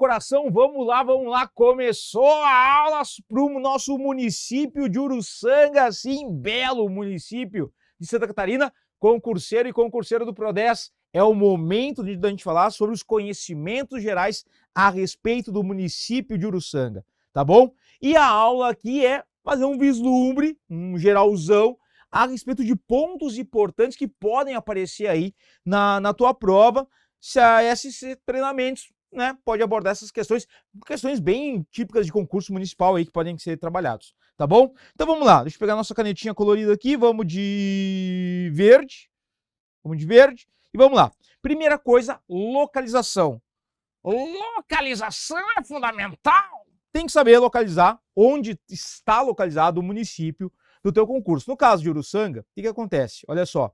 coração, vamos lá, começou a aula para o nosso município de Uruçanga, sim, belo município de Santa Catarina, concurseiro e concurseira do Prodez. É o momento de a gente falar sobre os conhecimentos gerais a respeito do município de Uruçanga, tá bom? E a aula aqui é fazer um vislumbre, um geralzão, a respeito de pontos importantes que podem aparecer aí na tua prova, se a SC Treinamentos, né, pode abordar essas questões bem típicas de concurso municipal aí que podem ser trabalhados, tá bom? Então vamos lá, deixa eu pegar nossa canetinha colorida aqui, vamos de verde e vamos lá. Primeira coisa, localização. Localização é fundamental. Tem que saber localizar onde está localizado o município do teu concurso. No caso de Uruçanga, o que acontece? Olha só.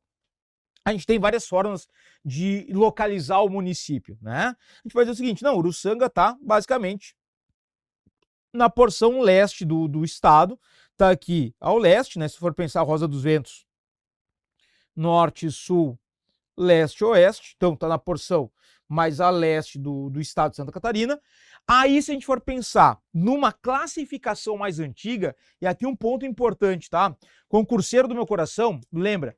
A gente tem várias formas de localizar o município, né? A gente vai dizer o seguinte, não, Uruçanga está basicamente na porção leste do estado, está aqui ao leste, né? Se for pensar Rosa dos Ventos, norte, sul, leste, oeste, então está na porção mais a leste do estado de Santa Catarina. Aí, se a gente for pensar numa classificação mais antiga, e aqui um ponto importante, tá? Concurseiro do meu coração, lembra,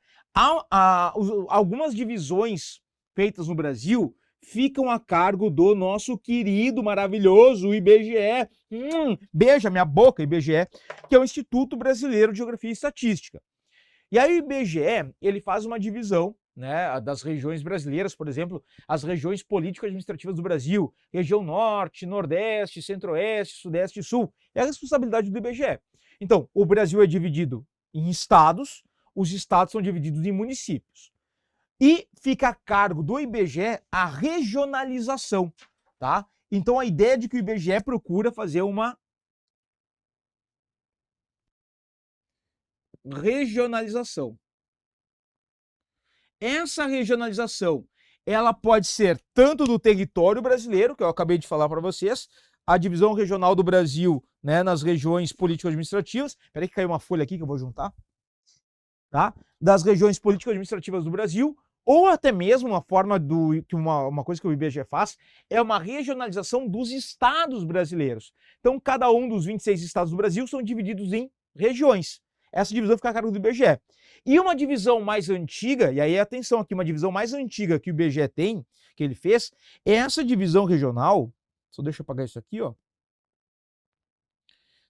algumas divisões feitas no Brasil ficam a cargo do nosso querido, maravilhoso IBGE, beija minha boca, IBGE, que é o Instituto Brasileiro de Geografia e Estatística. E aí o IBGE, ele faz uma divisão, né, das regiões brasileiras, por exemplo, as regiões político-administrativas do Brasil, região norte, nordeste, centro-oeste, sudeste e sul, é a responsabilidade do IBGE. Então, o Brasil é dividido em estados, os estados são divididos em municípios. E fica a cargo do IBGE a regionalização, tá? Então, a ideia de que o IBGE procura fazer uma regionalização. Essa regionalização, ela pode ser tanto do território brasileiro, que eu acabei de falar para vocês, a divisão regional do Brasil, né, nas regiões político-administrativas. Espera aí que caiu uma folha aqui que eu vou juntar. Tá? Das regiões político-administrativas do Brasil, ou até mesmo uma coisa que o IBGE faz, é uma regionalização dos estados brasileiros. Então, cada um dos 26 estados do Brasil são divididos em regiões. Essa divisão fica a cargo do IBGE. E uma divisão mais antiga, e aí atenção aqui, uma divisão mais antiga que o IBGE tem, que ele fez, é essa divisão regional, só deixa eu apagar isso aqui, ó,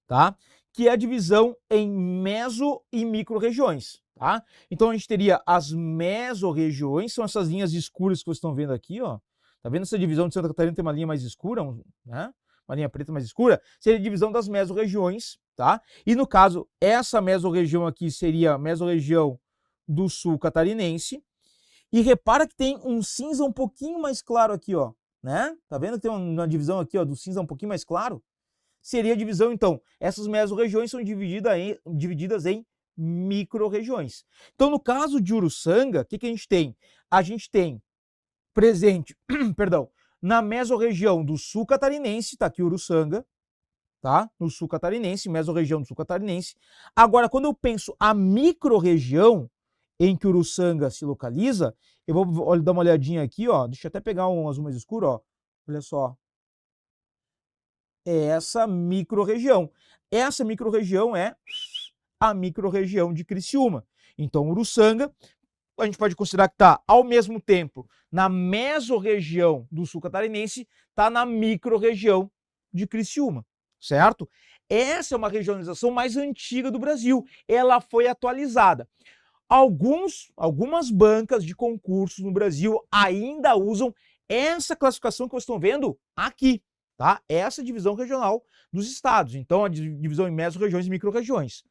tá? Que é a divisão em meso e micro-regiões, tá? Então a gente teria as mesorregiões, são essas linhas escuras que vocês estão vendo aqui, ó. Tá vendo essa divisão de Santa Catarina tem uma linha mais escura, né? Uma linha preta mais escura, seria a divisão das mesorregiões, tá? E no caso, essa mesorregião aqui seria a mesorregião do sul catarinense. E repara que tem um cinza um pouquinho mais claro aqui, ó, né? Tá vendo que tem uma divisão aqui, ó, do cinza um pouquinho mais claro? Seria a divisão, então, essas mesorregiões são divididas em micro-regiões. Então, no caso de Uruçanga, o que a gente tem? A gente tem presente, perdão, na mesorregião do sul catarinense, tá aqui Uruçanga, tá? No sul catarinense, mesorregião do sul catarinense. Agora, quando eu penso a micro-região em que Uruçanga se localiza, eu vou dar uma olhadinha aqui, ó, deixa eu até pegar um azul mais escuro, ó, olha só. É essa micro-região. Essa micro-região é a micro-região de Criciúma. Então, Uruçanga, a gente pode considerar que está, ao mesmo tempo, na mesorregião do sul catarinense, está na micro-região de Criciúma, certo? Essa é uma regionalização mais antiga do Brasil. Ela foi atualizada. Algumas bancas de concursos no Brasil ainda usam essa classificação que vocês estão vendo aqui. Tá? Essa é a divisão regional dos estados. Então, a divisão em mesorregiões e micro-regiões.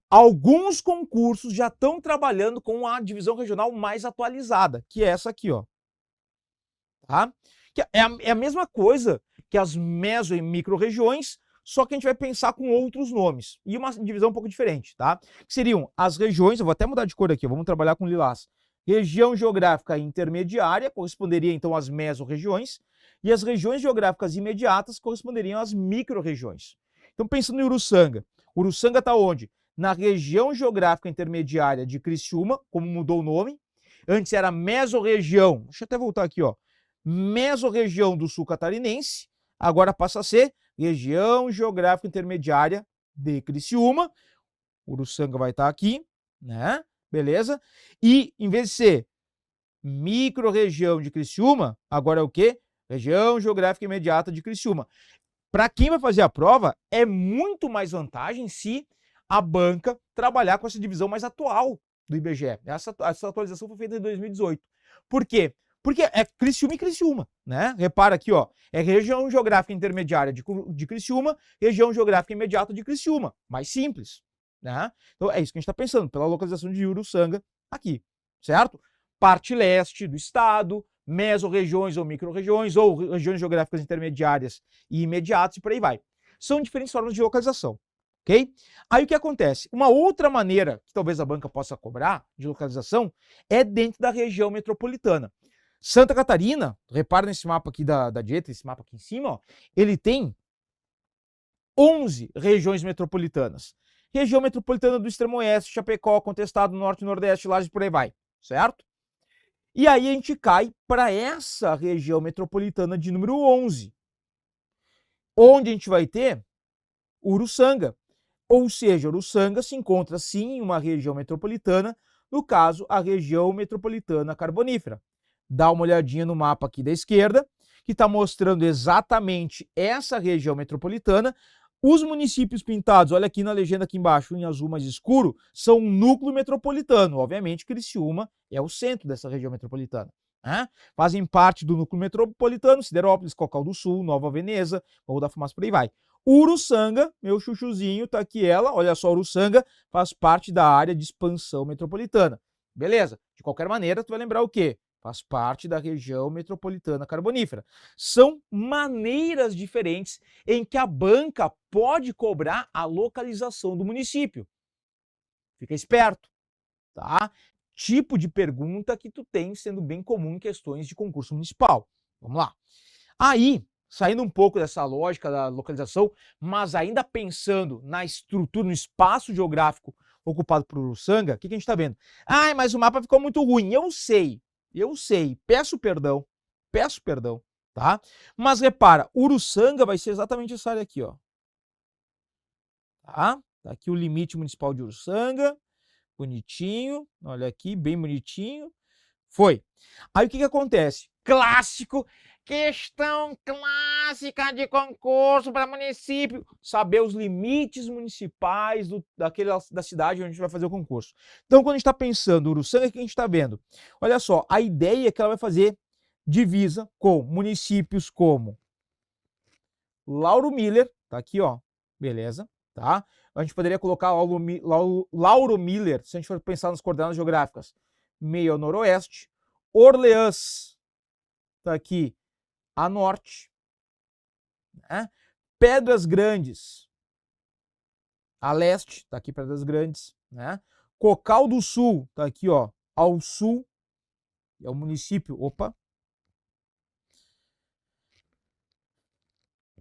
Alguns concursos já estão trabalhando com a divisão regional mais atualizada, que é essa aqui, ó. Tá? Que é a mesma coisa que as meso e micro-regiões, só que a gente vai pensar com outros nomes. E uma divisão um pouco diferente, tá? Que seriam as regiões, eu vou até mudar de cor aqui, vamos trabalhar com lilás. Região geográfica intermediária corresponderia então às mesorregiões, e as regiões geográficas imediatas corresponderiam às micro-regiões. Então, pensando em Uruçanga, Uruçanga está onde? Na região geográfica intermediária de Criciúma, como mudou o nome. Antes era mesorregião, deixa eu até voltar aqui, ó. mesorregião do sul catarinense, agora passa a ser região geográfica intermediária de Criciúma. Uruçanga vai estar aqui, né? Beleza? E em vez de ser micro-região de Criciúma, agora é o quê? Região geográfica imediata de Criciúma. Para quem vai fazer a prova, é muito mais vantagem se a banca trabalhar com essa divisão mais atual do IBGE. Essa atualização foi feita em 2018. Por quê? Porque é Criciúma e Criciúma, né? Repara aqui, ó, é região geográfica intermediária de Criciúma, região geográfica imediata de Criciúma. Mais simples, né? Então é isso que a gente está pensando, pela localização de Uruçanga aqui, certo? Parte leste do estado, mesorregiões ou micro-regiões, ou regiões geográficas intermediárias e imediatas, e por aí vai. São diferentes formas de localização, ok? Aí o que acontece? Uma outra maneira que talvez a banca possa cobrar de localização é dentro da região metropolitana. Santa Catarina, repara nesse mapa aqui da direita, esse mapa aqui em cima, ó, ele tem 11 regiões metropolitanas. Região metropolitana do Extremo Oeste, Chapecó, Contestado, Norte, Nordeste, Lages, por aí vai, certo? E aí a gente cai para essa região metropolitana de número 11, onde a gente vai ter Uruçanga. Ou seja, Uruçanga se encontra sim em uma região metropolitana, no caso, a região metropolitana carbonífera. Dá uma olhadinha no mapa aqui da esquerda, que está mostrando exatamente essa região metropolitana. Os municípios pintados, olha aqui na legenda aqui embaixo, em azul mais escuro, são um núcleo metropolitano. Obviamente, Criciúma é o centro dessa região metropolitana, né? Fazem parte do núcleo metropolitano, Siderópolis, Cocal do Sul, Nova Veneza, Morro da Fumaça, por aí vai. Uruçanga, meu chuchuzinho, tá aqui ela, olha só, Uruçanga faz parte da área de expansão metropolitana. Beleza? De qualquer maneira, tu vai lembrar o quê? Faz parte da região metropolitana carbonífera. São maneiras diferentes em que a banca pode cobrar a localização do município. Fica esperto, tá? Tipo de pergunta que tu tem sendo bem comum em questões de concurso municipal. Vamos lá. Aí, saindo um pouco dessa lógica da localização, mas ainda pensando na estrutura, no espaço geográfico ocupado por Uruçanga, o que a gente está vendo? Ah, mas o mapa ficou muito ruim. Eu sei, peço perdão, tá? Mas repara, Uruçanga vai ser exatamente essa área aqui, ó. Tá? Tá aqui o limite municipal de Uruçanga, bonitinho, olha aqui, bem bonitinho. Foi. Aí o que acontece? Clássico, questão clássica de concurso para município, saber os limites municipais da cidade onde a gente vai fazer o concurso. Então, quando a gente está pensando Uruçanga, o que a gente está vendo? Olha só, a ideia é que ela vai fazer divisa com municípios como Lauro Miller, tá aqui, ó, beleza, tá? A gente poderia colocar Lauro Miller, se a gente for pensar nas coordenadas geográficas, meio ao noroeste. Orleans, tá aqui a norte, né? Pedras Grandes, a leste, tá aqui Pedras Grandes, né? Cocal do Sul, tá aqui, ó, ao sul, é o município,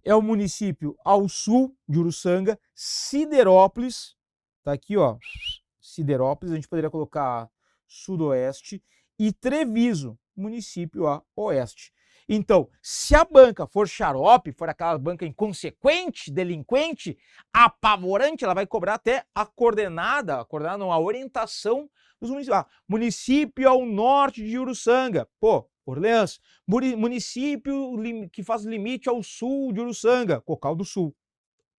é o município ao sul de Uruçanga. Siderópolis, tá aqui, ó, Siderópolis, a gente poderia colocar sudoeste, e Treviso, município a oeste. Então, se a banca for xarope, for aquela banca inconsequente, delinquente, apavorante, ela vai cobrar até a coordenada não, a orientação dos municípios. Município ao norte de Uruçanga, pô, Orleans. Município que faz limite ao sul de Uruçanga, Cocal do Sul.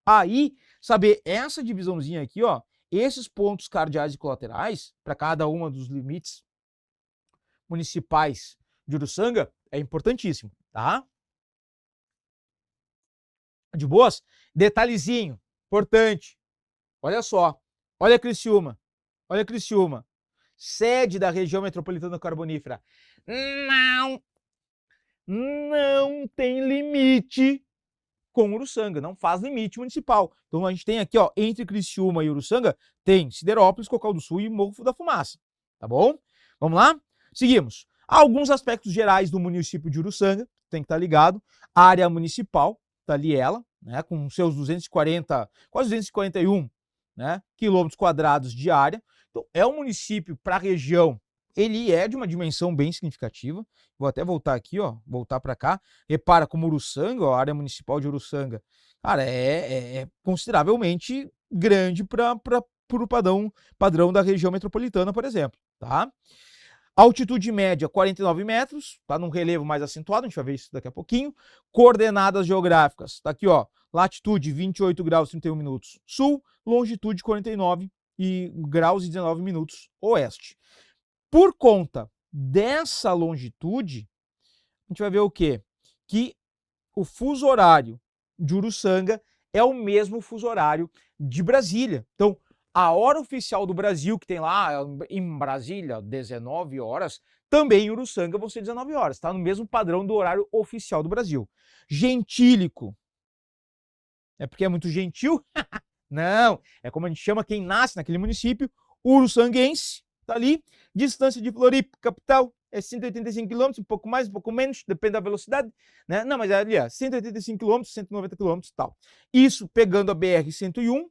Aí, saber essa divisãozinha aqui, ó, esses pontos cardeais e colaterais, para cada uma dos limites municipais de Uruçanga, é importantíssimo, tá? De boas? Detalhezinho, importante. Olha só, olha Criciúma, sede da região metropolitana carbonífera. Não tem limite com Uruçanga, não faz limite municipal. Então a gente tem aqui, ó, entre Criciúma e Uruçanga, tem Siderópolis, Cocal do Sul e Morro da Fumaça, tá bom? Vamos lá? Seguimos. Alguns aspectos gerais do município de Uruçanga, tem que estar ligado. A área municipal, tá ali ela, né, com seus 240, quase 241, né, quilômetros quadrados de área. Então, é um município para a região ele é de uma dimensão bem significativa. Vou até voltar aqui, ó, voltar para cá. Repara como Uruçanga, ó, a área municipal de Uruçanga, cara, é consideravelmente grande para o padrão da região metropolitana, por exemplo, tá? Altitude média, 49 metros, tá num relevo mais acentuado, a gente vai ver isso daqui a pouquinho. Coordenadas geográficas, tá aqui, ó, latitude 28 graus 31 minutos sul, longitude 49 graus e 19 minutos oeste. Por conta dessa longitude, a gente vai ver o quê? Que o fuso horário de Uruçanga é o mesmo fuso horário de Brasília. Então, a hora oficial do Brasil, que tem lá em Brasília, 19 horas, também em Uruçanga vão ser 19 horas, tá? No mesmo padrão do horário oficial do Brasil. Gentílico. É porque é muito gentil? Não, é como a gente chama quem nasce naquele município, uruçanguense, tá ali. Distância de Floripa, capital, é 185 km, um pouco mais, um pouco menos, depende da velocidade, né? Não, mas é ali, ó, 185 km, 190 km e tal. Isso pegando a BR-101,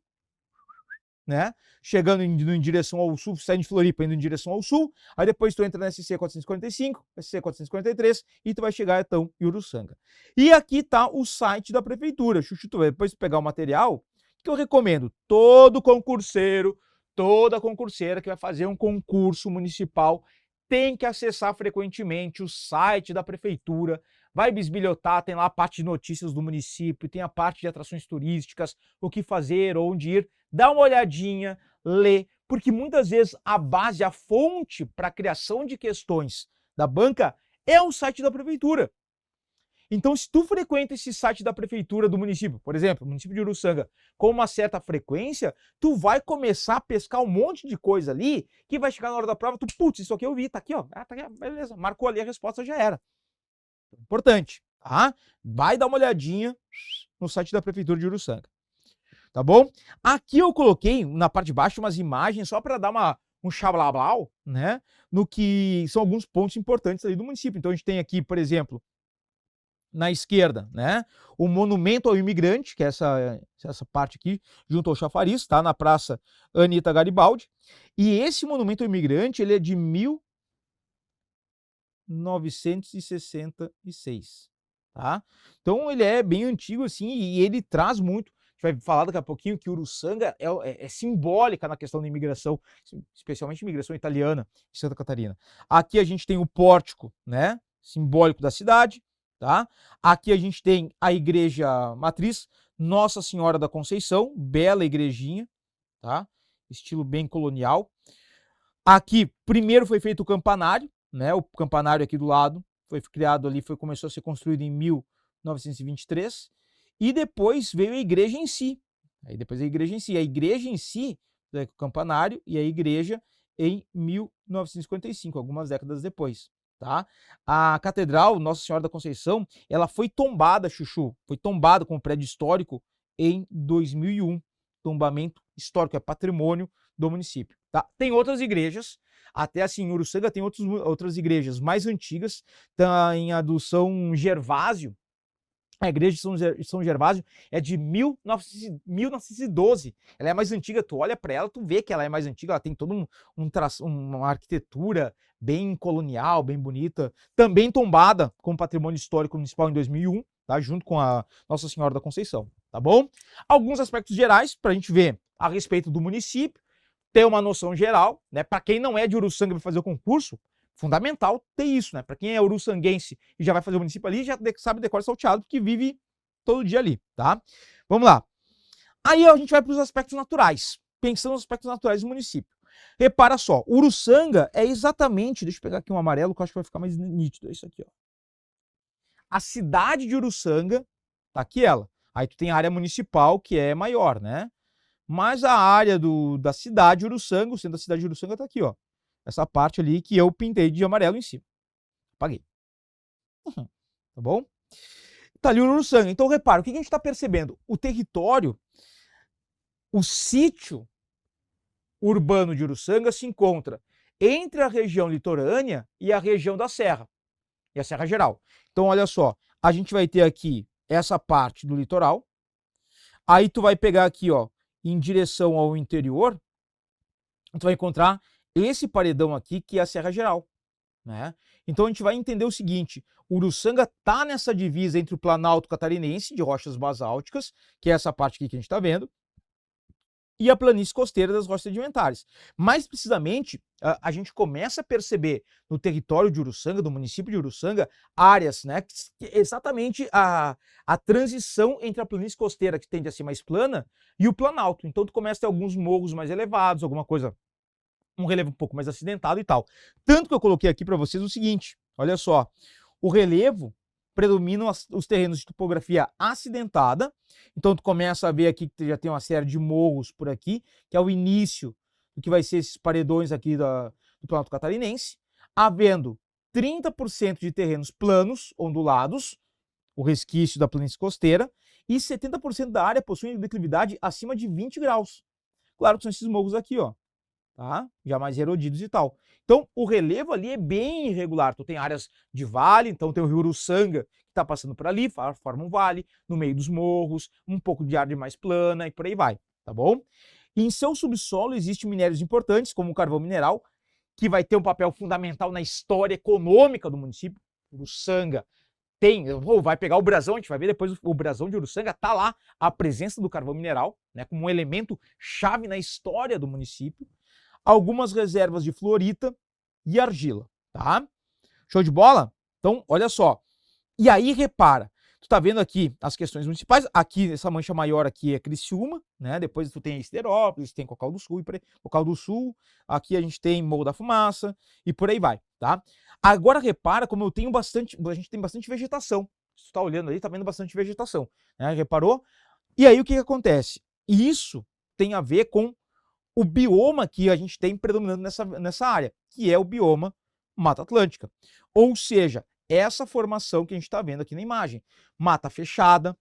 né? Chegando em direção ao sul, saindo de Floripa, indo em direção ao sul, aí depois tu entra na SC 445, SC 443 e tu vai chegar então em Uruçanga. E aqui tá o site da prefeitura. Chuchu, tu vai depois pegar o material que eu recomendo. Todo concurseiro, toda concurseira que vai fazer um concurso municipal tem que acessar frequentemente o site da prefeitura, vai bisbilhotar, tem lá a parte de notícias do município, tem a parte de atrações turísticas, o que fazer, onde ir, dá uma olhadinha, lê, porque muitas vezes a base, a fonte para a criação de questões da banca é o site da prefeitura. Então, se tu frequenta esse site da prefeitura do município, por exemplo, o município de Uruçanga, com uma certa frequência, tu vai começar a pescar um monte de coisa ali, que vai chegar na hora da prova, tu, putz, isso aqui eu vi, tá aqui, ó, tá aqui, beleza, marcou ali a resposta, já era. Importante, tá? Vai dar uma olhadinha no site da prefeitura de Uruçanga, tá bom? Aqui eu coloquei, na parte de baixo, umas imagens só para dar um xablablau, né, no que são alguns pontos importantes ali do município. Então, a gente tem aqui, por exemplo, na esquerda, né, o monumento ao imigrante, que é essa parte aqui, junto ao chafariz, tá, na Praça Anita Garibaldi. E esse monumento ao imigrante, ele é de 1966, tá? Então ele é bem antigo assim e ele traz muito. A gente vai falar daqui a pouquinho que Uruçanga é simbólica na questão da imigração, especialmente imigração italiana em Santa Catarina. Aqui a gente tem o pórtico, né, simbólico da cidade, tá? Aqui a gente tem a igreja matriz, Nossa Senhora da Conceição, bela igrejinha, tá? Estilo bem colonial. Aqui primeiro foi feito o campanário, né? O campanário aqui do lado foi criado ali, começou a ser construído em 1923 e depois veio a igreja em si. Aí depois a igreja em si, o campanário e a igreja em 1955, algumas décadas depois, tá? A catedral Nossa Senhora da Conceição, ela foi tombada, Chuchu, foi tombada com o prédio histórico em 2001. Tombamento histórico, é patrimônio do município, tá? Tem outras igrejas, até assim, em Uruçanga tem outras igrejas mais antigas, tem a do São Gervásio, a igreja de São Gervásio é de 1912, ela é mais antiga, tu olha para ela, tu vê que ela é mais antiga, ela tem toda uma arquitetura bem colonial, bem bonita, também tombada como patrimônio histórico municipal em 2001, tá? Junto com a Nossa Senhora da Conceição, tá bom? Alguns aspectos gerais para a gente ver a respeito do município, ter uma noção geral, né? Para quem não é de Uruçanga e vai fazer o concurso, fundamental ter isso, né? Para quem é uruçanguense e já vai fazer o município ali, já sabe decorar salteado, porque vive todo dia ali, tá? Vamos lá. Aí a gente vai para os aspectos naturais, pensando nos aspectos naturais do município. Repara só, Uruçanga é exatamente, deixa eu pegar aqui um amarelo que eu acho que vai ficar mais nítido, é isso aqui, ó. A cidade de Uruçanga, tá aqui ela. Aí tu tem a área municipal, que é maior, né? Mas a área da cidade de Uruçanga, o centro da cidade de Uruçanga tá aqui, ó. Essa parte ali que eu pintei de amarelo em cima. Apaguei. Tá bom? Tá ali o Uruçanga. Então, repara, o que a gente está percebendo? O território, o sítio urbano de Uruçanga se encontra entre a região litorânea e a região da Serra. E a Serra Geral. Então, olha só. A gente vai ter aqui essa parte do litoral. Aí tu vai pegar aqui, ó, em direção ao interior, tu vai encontrar esse paredão aqui que é a Serra Geral, né? Então a gente vai entender o seguinte, Uruçanga está nessa divisa entre o Planalto Catarinense de rochas basálticas, que é essa parte aqui que a gente está vendo, e a planície costeira das rochas sedimentares. Mais precisamente, a gente começa a perceber no território de Uruçanga, do município de Uruçanga, áreas, né, exatamente a transição entre a planície costeira, que tende a ser mais plana, e o planalto. Então tu começa a ter alguns morros mais elevados, alguma coisa, um relevo um pouco mais acidentado e tal. Tanto que eu coloquei aqui para vocês o seguinte, olha só, o relevo predominam os terrenos de topografia acidentada, então tu começa a ver aqui que já tem uma série de morros por aqui, que é o início do que vai ser esses paredões aqui do Planalto Catarinense, havendo 30% de terrenos planos, ondulados, o resquício da planície costeira, e 70% da área possui declividade acima de 20 graus. Claro que são esses morros aqui, ó, tá? Já mais erodidos e tal. Então, o relevo ali é bem irregular. Tu tem áreas de vale, então tem o rio Uruçanga, que está passando por ali, forma um vale, no meio dos morros, um pouco de área mais plana e por aí vai, tá bom? E em seu subsolo existem minérios importantes, como o carvão mineral, que vai ter um papel fundamental na história econômica do município. Uruçanga tem, vai pegar o brasão, a gente vai ver depois o brasão de Uruçanga, tá lá a presença do carvão mineral, né, como um elemento chave na história do município. Algumas reservas de fluorita e argila, tá? Show de bola? Então, olha só. E aí, repara, tu tá vendo aqui as questões municipais, aqui, essa mancha maior aqui é Criciúma, né? Depois tu tem Siderópolis, tem Cocal do Sul, Cocal do Sul, aqui a gente tem Morro da Fumaça e por aí vai, tá? Agora, repara como a gente tem bastante vegetação. Se tu tá olhando aí, tá vendo bastante vegetação, né? Reparou? E aí, o que que acontece? Isso tem a ver com o bioma que a gente tem predominando nessa área, que é o bioma Mata Atlântica. Ou seja, essa formação que a gente está vendo aqui na imagem. Mata fechada,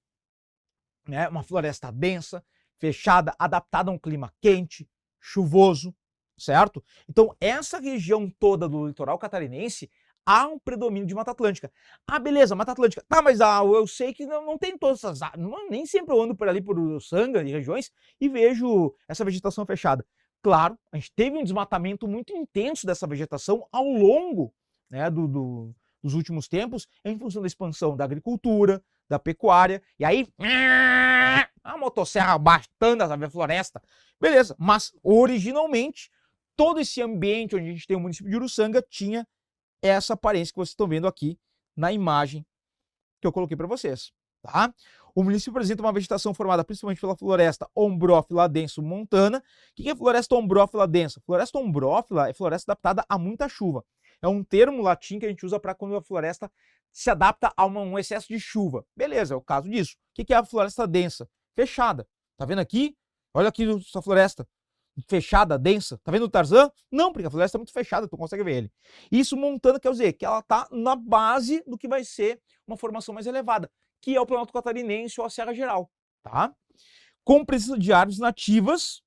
né, uma floresta densa, fechada, adaptada a um clima quente, chuvoso, certo? Então, essa região toda do litoral catarinense há um predomínio de Mata Atlântica. Ah, beleza, Mata Atlântica. Tá, mas eu sei que não tem todas essas áreas. Nem sempre eu ando por ali, por Uruçanga e regiões, e vejo essa vegetação fechada. Claro, a gente teve um desmatamento muito intenso dessa vegetação ao longo, né, dos últimos tempos, em função da expansão da agricultura, da pecuária, e aí a motosserra bastando a floresta. Beleza, mas originalmente todo esse ambiente onde a gente tem o município de Uruçanga tinha essa aparência que vocês estão vendo aqui na imagem que eu coloquei para vocês, tá? O município apresenta uma vegetação formada principalmente pela floresta ombrófila denso-montana. O que é floresta ombrófila densa? Floresta ombrófila é floresta adaptada a muita chuva. É um termo latim que a gente usa para quando a floresta se adapta a um excesso de chuva. Beleza, é o caso disso. O que é a floresta densa? Fechada. Tá vendo aqui? Olha aqui essa floresta. Fechada, densa. Tá vendo o Tarzan? Não, porque a floresta é muito fechada, tu consegue ver ele. Isso montana quer dizer que ela tá na base do que vai ser uma formação mais elevada, que é o Planalto Catarinense ou a Serra Geral, tá? Com presença de árvores nativas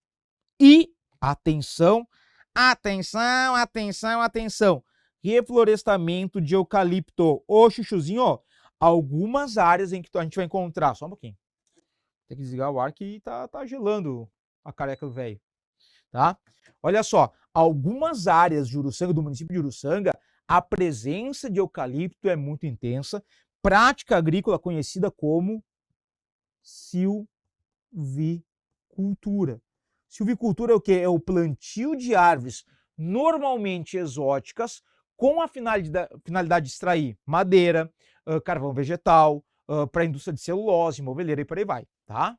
e, atenção, atenção, atenção, atenção, reflorestamento de eucalipto. Ô, chuchuzinho, ó, algumas áreas em que a gente vai encontrar, só um pouquinho, tem que desligar o ar que tá gelando a careca do velho. Tá? Olha só, algumas áreas de Uruçanga, do município de Uruçanga, a presença de eucalipto é muito intensa, prática agrícola conhecida como silvicultura. Silvicultura é o quê? É o plantio de árvores normalmente exóticas com a finalidade de extrair madeira, carvão vegetal, para a indústria de celulose, moveleira e por aí vai, tá?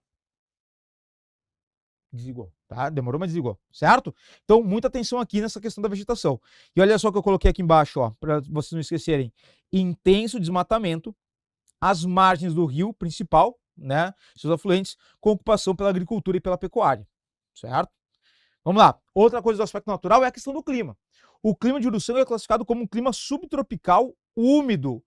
Desligou, tá? Demorou, mas desligou, certo? Então, muita atenção aqui nessa questão da vegetação. E olha só o que eu coloquei aqui embaixo, ó, para vocês não esquecerem. Intenso desmatamento, as margens do rio principal, né, seus afluentes, com ocupação pela agricultura e pela pecuária, certo? Vamos lá. Outra coisa do aspecto natural é a questão do clima. O clima de Uruçanga é classificado como um clima subtropical úmido.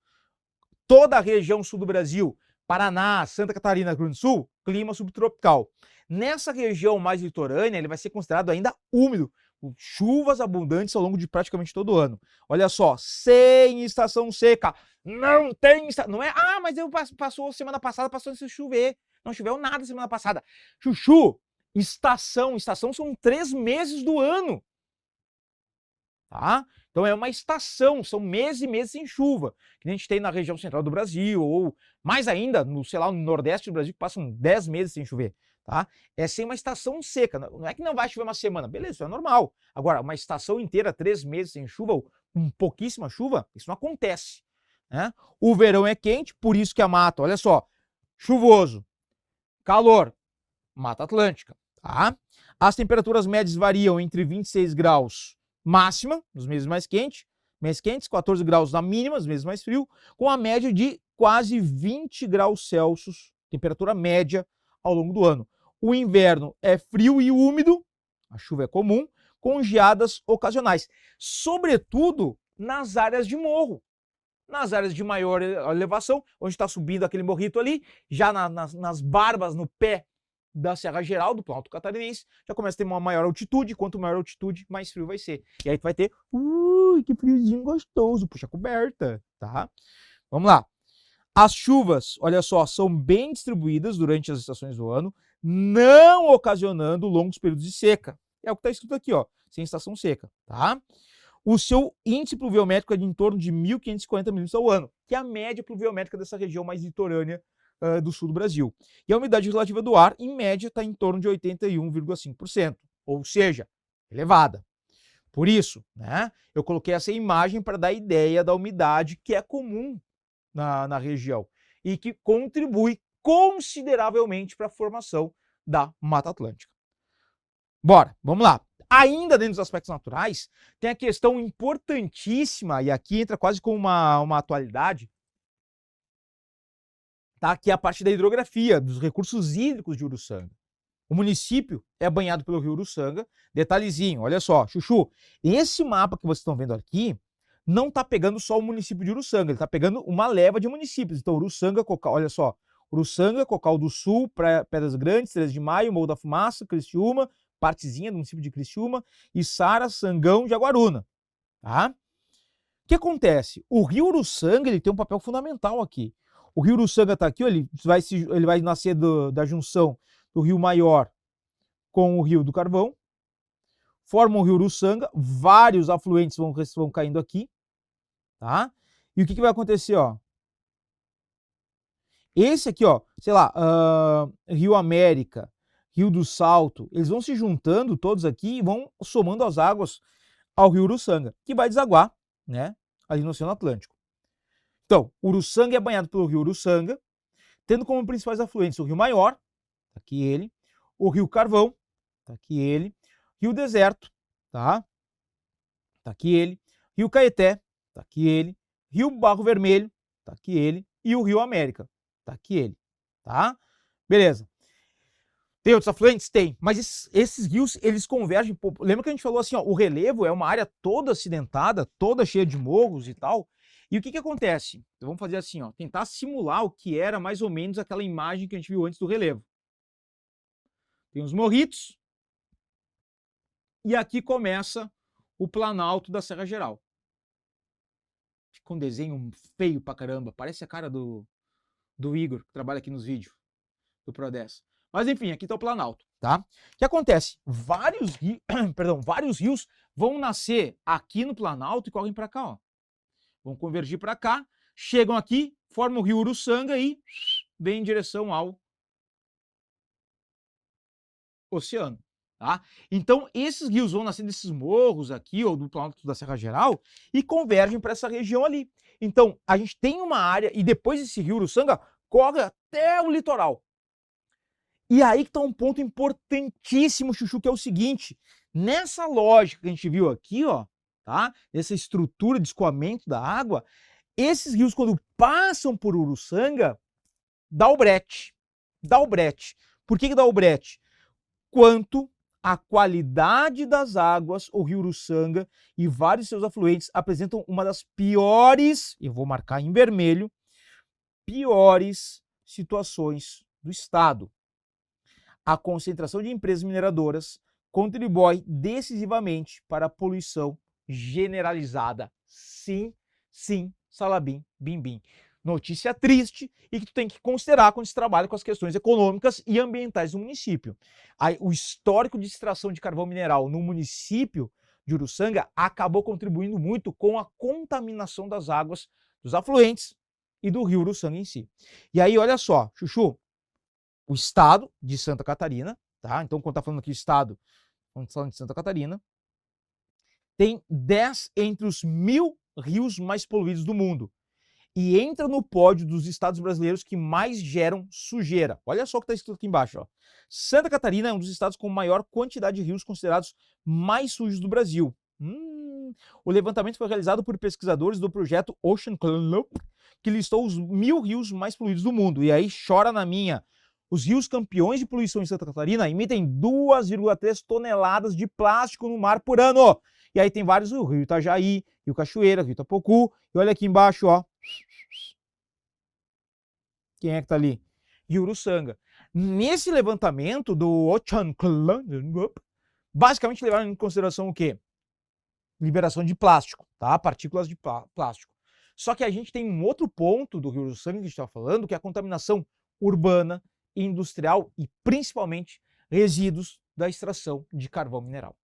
Toda a região sul do Brasil, Paraná, Santa Catarina, Rio Grande do Sul, clima subtropical. Nessa região mais litorânea, ele vai ser considerado ainda úmido, com chuvas abundantes ao longo de praticamente todo o ano. Olha só, sem estação seca. Não tem estação. Não é, mas passou semana passada, passou sem chover. Não choveu nada semana passada. Chuchu, estação são 3 meses do ano. tá? Então é uma estação, são meses e meses sem chuva, que a gente tem na região central do Brasil, ou mais ainda, no, sei lá, no nordeste do Brasil, que passam 10 meses sem chover, tá? É sem uma estação seca, não é que não vai chover uma semana, beleza, isso é normal. Agora, uma estação inteira, 3 meses sem chuva, ou com pouquíssima chuva, isso não acontece, né? O verão é quente, por isso que a mata, olha só, chuvoso, calor, Mata Atlântica, tá? As temperaturas médias variam entre 26 graus máxima, nos meses mais quentes, 14 graus na mínima, nos meses mais frios, com a média de quase 20 graus Celsius, temperatura média ao longo do ano. O inverno é frio e úmido, a chuva é comum, com geadas ocasionais, sobretudo nas áreas de morro. Nas áreas de maior elevação, onde está subindo aquele morrito ali, já nas barbas, no pé da Serra Geral, do Planalto Catarinense, já começa a ter uma maior altitude. Quanto maior a altitude, mais frio vai ser. E aí tu vai ter, que friozinho gostoso, puxa a coberta, tá? Vamos lá. As chuvas, olha só, são bem distribuídas durante as estações do ano, não ocasionando longos períodos de seca. É o que está escrito aqui, ó, sem estação seca, tá? O seu índice pluviométrico é de em torno de 1.540 milímetros ao ano, que é a média pluviométrica dessa região mais litorânea do sul do Brasil. E a umidade relativa do ar, em média, está em torno de 81,5%, ou seja, elevada. Por isso, né, eu coloquei essa imagem para dar ideia da umidade que é comum na região e que contribui consideravelmente para a formação da Mata Atlântica. Bora, vamos lá. Ainda dentro dos aspectos naturais, tem a questão importantíssima, e aqui entra quase como uma atualidade, tá? Que é a parte da hidrografia, dos recursos hídricos de Uruçanga. O município é banhado pelo rio Uruçanga. Detalhezinho, olha só, Chuchu, esse mapa que vocês estão vendo aqui não está pegando só o município de Uruçanga, ele está pegando uma leva de municípios. Então, Uruçanga, Cocal, olha só, Uruçanga, Cocal do Sul, Pedras Grandes, 13 de Maio, Morro da Fumaça, Criciúma, partezinha do município de Criciúma, Içara, Sangão, Jaguaruna, tá? O que acontece? O rio Uruçanga, ele tem um papel fundamental aqui. O rio Uruçanga está aqui, ó, ele vai nascer da junção do Rio Maior com o Rio do Carvão, forma o rio Uruçanga, vários afluentes vão caindo aqui, tá? E o que vai acontecer, ó? Esse aqui, ó, sei lá, Rio América, Rio do Salto, eles vão se juntando todos aqui e vão somando as águas ao rio Uruçanga, que vai desaguar, né, ali no Oceano Atlântico. Então, Uruçanga é banhado pelo rio Uruçanga, tendo como principais afluentes o Rio Maior, tá aqui ele, o Rio Carvão, tá aqui ele, Rio Deserto, tá? Tá aqui ele, Rio Caeté, tá aqui ele, Rio Barro Vermelho, tá aqui ele, e o Rio América, tá aqui ele, tá? Beleza. Tem outros afluentes? Tem, mas esses rios, eles convergem. Lembra que a gente falou assim, ó, o relevo é uma área toda acidentada, toda cheia de morros e tal. E o que acontece? Então, vamos fazer assim, ó, tentar simular o que era mais ou menos aquela imagem que a gente viu antes do relevo. Tem os morritos, e aqui começa o Planalto da Serra Geral. Fica um desenho feio pra caramba, parece a cara do Igor, que trabalha aqui nos vídeos do Prodess. Mas enfim, aqui está o Planalto, tá? O que acontece? Vários rios vão nascer aqui no Planalto e correm para cá, ó. Vão convergir para cá, chegam aqui, formam o rio Uruçanga e vêm em direção ao oceano, tá? Então, esses rios vão nascer desses morros aqui, ou do Planalto da Serra Geral, e convergem para essa região ali. Então, a gente tem uma área, e depois esse rio Uruçanga corre até o litoral. E aí que está um ponto importantíssimo, Chuchu, que é o seguinte, nessa lógica que a gente viu aqui, ó, tá? Essa estrutura de escoamento da água, esses rios, quando passam por Uruçanga, dá o brete. Dá o brete. Por que dá o brete? Quanto à qualidade das águas, o rio Uruçanga e vários seus afluentes apresentam uma das piores, eu vou marcar em vermelho, piores situações do estado. A concentração de empresas mineradoras contribui decisivamente para a poluição generalizada. Sim, sim, salabim, bim, bim. Notícia triste e que tu tem que considerar quando se trabalha com as questões econômicas e ambientais do município. Aí, o histórico de extração de carvão mineral no município de Uruçanga acabou contribuindo muito com a contaminação das águas dos afluentes e do rio Uruçanga em si. E aí, olha só, Chuchu, o estado de Santa Catarina, tá? Então, quando tá falando aqui estado, estamos falando de Santa Catarina, tem 10 entre os 1000 rios mais poluídos do mundo. E entra no pódio dos estados brasileiros que mais geram sujeira. Olha só o que está escrito aqui embaixo. Ó. Santa Catarina é um dos estados com maior quantidade de rios considerados mais sujos do Brasil. O levantamento foi realizado por pesquisadores do projeto Ocean Cleanup, que listou os 1000 rios mais poluídos do mundo. E aí chora na minha. Os rios campeões de poluição em Santa Catarina emitem 2,3 toneladas de plástico no mar por ano. E aí tem vários, o Rio Itajaí, Rio Cachoeira, Rio Itapocu. E olha aqui embaixo, ó. Quem é que tá ali? Rio Uruçanga. Nesse levantamento do Ocean Cleanup, basicamente levaram em consideração o quê? Liberação de plástico, tá? Partículas de plástico. Só que a gente tem um outro ponto do Rio Uruçanga que a gente está falando, que é a contaminação urbana, industrial e principalmente resíduos da extração de carvão mineral.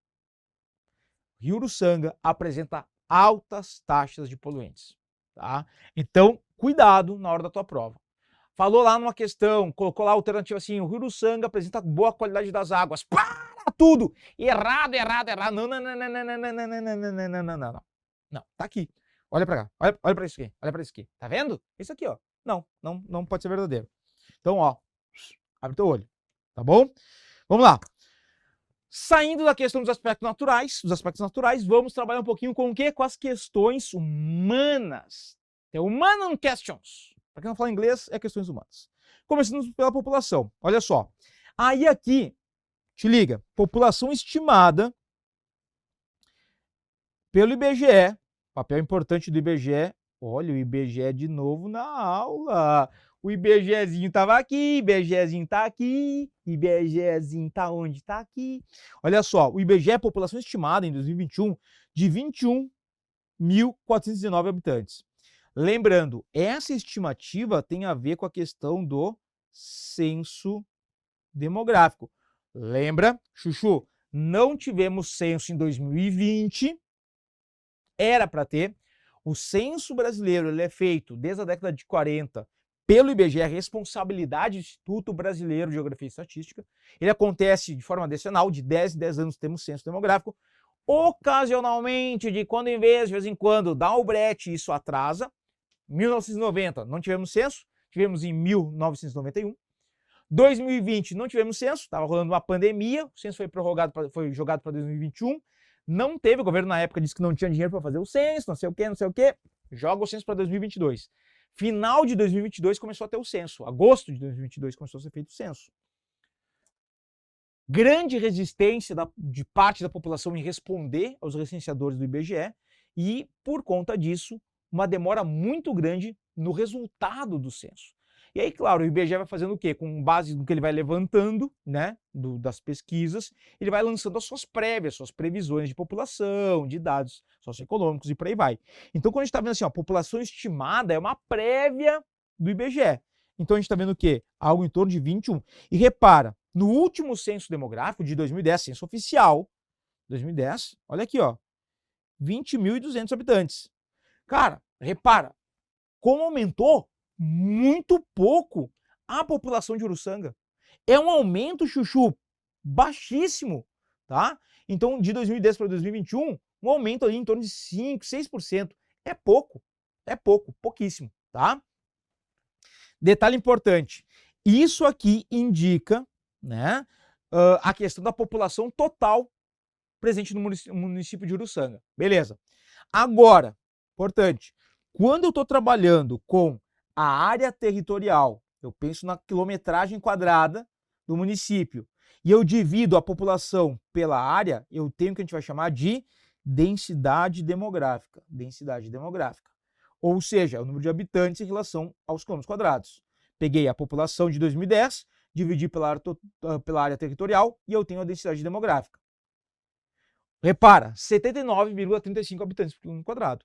Rio Uruçanga apresenta altas taxas de poluentes, tá? Então, cuidado na hora da tua prova. Falou lá numa questão, colocou lá a alternativa assim, o Rio Uruçanga apresenta boa qualidade das águas. Para tudo! Errado, errado, errado. Não, não, não, não, não, não, não, não, não, não, não, não, não, não. Não, tá aqui. Olha pra cá, olha pra isso aqui, olha pra isso aqui. Tá vendo? Isso aqui, ó. Não pode ser verdadeiro. Então, ó, abre teu olho, tá bom? Vamos lá. Saindo da questão dos aspectos naturais, vamos trabalhar um pouquinho com o quê? Com as questões humanas. The human questions. Para quem não fala inglês, é questões humanas. Começando pela população. Olha só. Aí aqui, te liga, população estimada pelo IBGE, papel importante do IBGE. Olha, o IBGE de novo na aula. O IBGEzinho estava aqui, IBGEzinho está aqui, IBGEzinho está onde? Está aqui. Olha só, o IBGE é população estimada em 2021 de 21.419 habitantes. Lembrando, essa estimativa tem a ver com a questão do censo demográfico. Lembra, Chuchu, não tivemos censo em 2020, era para ter. O censo brasileiro ele é feito desde a década de 40 pelo IBGE, responsabilidade do Instituto Brasileiro de Geografia e Estatística. Ele acontece de forma decenal, de 10 em 10 anos temos censo demográfico. Ocasionalmente, de vez em quando, dá o brete, isso atrasa. 1990 não tivemos censo, tivemos em 1991. 2020 não tivemos censo, estava rolando uma pandemia, o censo foi jogado para 2021. Não teve, o governo na época disse que não tinha dinheiro para fazer o censo, não sei o quê, joga o censo para 2022. Final de 2022 começou a ter o censo, agosto de 2022 começou a ser feito o censo. Grande resistência de parte da população em responder aos recenseadores do IBGE e, por conta disso, uma demora muito grande no resultado do censo. E aí, claro, o IBGE vai fazendo o quê? Com base no que ele vai levantando, né, das pesquisas, ele vai lançando as suas prévias, suas previsões de população, de dados socioeconômicos e por aí vai. Então, quando a gente está vendo assim, ó, população estimada é uma prévia do IBGE. Então, a gente está vendo o quê? Algo em torno de 21. E repara, no último censo demográfico de 2010, censo oficial, 2010, olha aqui, ó, 20.200 habitantes. Cara, repara, como aumentou muito pouco a população de Uruçanga. É um aumento, Chuchu, baixíssimo, tá? Então, de 2010 para 2021, um aumento ali em torno de 5%, 6%. É pouco, pouquíssimo, tá? Detalhe importante, isso aqui indica, né, a questão da população total presente no município de Uruçanga. Beleza. Agora, importante, quando eu estou trabalhando com a área territorial, eu penso na quilometragem quadrada do município, e eu divido a população pela área, eu tenho o que a gente vai chamar de densidade demográfica. Densidade demográfica. Ou seja, o número de habitantes em relação aos quilômetros quadrados. Peguei a população de 2010, dividi pela área territorial e eu tenho a densidade demográfica. Repara, 79,35 habitantes por quilômetro quadrado.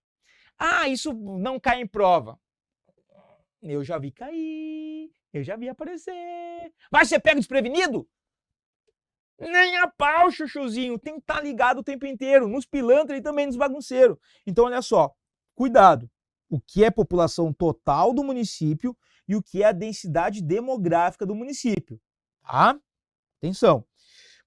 Ah, isso não cai em prova. Eu já vi cair, eu já vi aparecer. Vai ser pego desprevenido? Nem a pau, chuchuzinho. Tem que estar ligado o tempo inteiro, nos pilantras e também nos bagunceiros. Então, olha só, cuidado. O que é população total do município e o que é a densidade demográfica do município, tá? Atenção.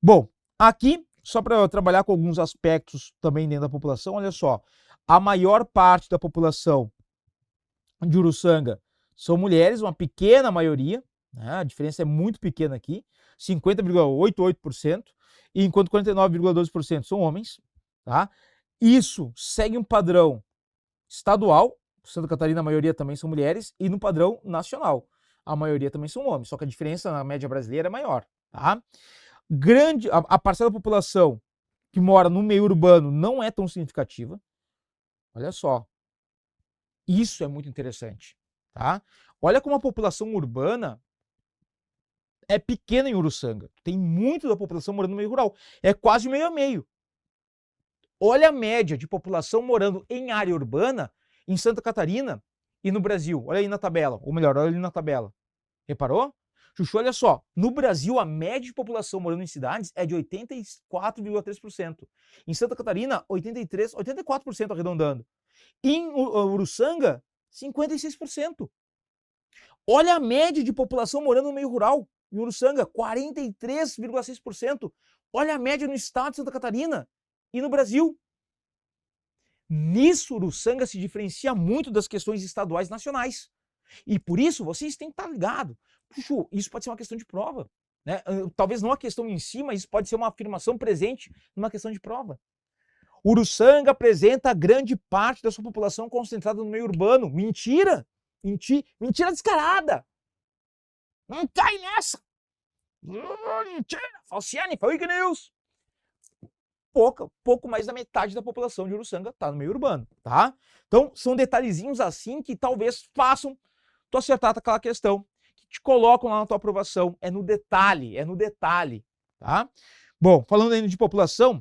Bom, aqui, só para eu trabalhar com alguns aspectos também dentro da população, olha só. A maior parte da população de Uruçanga são mulheres, uma pequena maioria, né? A diferença é muito pequena aqui, 50,88%, enquanto 49,12% são homens, tá? Isso segue um padrão estadual, Santa Catarina a maioria também são mulheres, e no padrão nacional, a maioria também são homens, só que a diferença na média brasileira é maior, tá? A parcela da população que mora no meio urbano não é tão significativa, olha só, isso é muito interessante, tá? Olha como a população urbana é pequena em Uruçanga. Tem muito da população morando no meio rural. É quase meio a meio. Olha a média de população morando em área urbana em Santa Catarina e no Brasil. Olha aí na tabela. Ou melhor, olha ali na tabela. Reparou? Chuchu, olha só. No Brasil, a média de população morando em cidades é de 84,3%. Em Santa Catarina, 84% arredondando. Em Uruçanga, 56%. Olha a média de população morando no meio rural. Em Uruçanga, 43,6%. Olha a média no estado de Santa Catarina e no Brasil. Nisso, Uruçanga se diferencia muito das questões estaduais nacionais. E por isso, vocês têm que estar ligados. Puxa, isso pode ser uma questão de prova, né? Talvez não a questão em si, mas isso pode ser uma afirmação presente numa questão de prova. Uruçanga apresenta grande parte da sua população concentrada no meio urbano. Mentira! Mentira descarada! Não cai nessa! Mentira! Falciane, fake news! Pouco mais da metade da população de Uruçanga está no meio urbano, tá? Então, são detalhezinhos assim que talvez façam tu acertar aquela questão, que te colocam lá na tua aprovação. É no detalhe, tá? Bom, falando ainda de população,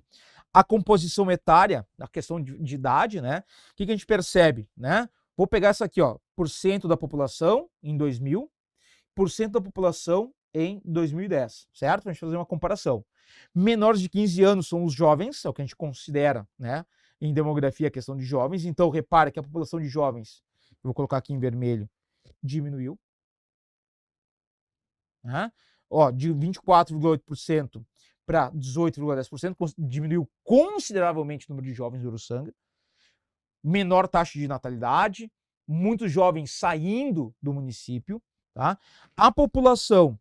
a composição etária, a questão de idade, né? O que a gente percebe, né? Vou pegar essa aqui, ó, % da população em 2000, % da população em 2010, certo? Pra gente fazer uma comparação. Menores de 15 anos são os jovens, é o que a gente considera, né, em demografia a questão de jovens. Então, repare que a população de jovens, eu vou colocar aqui em vermelho, diminuiu, né? Ó, de 24,8% para 18,10%, diminuiu consideravelmente o número de jovens do Uruçanga. Menor taxa de natalidade, muitos jovens saindo do município, tá? A população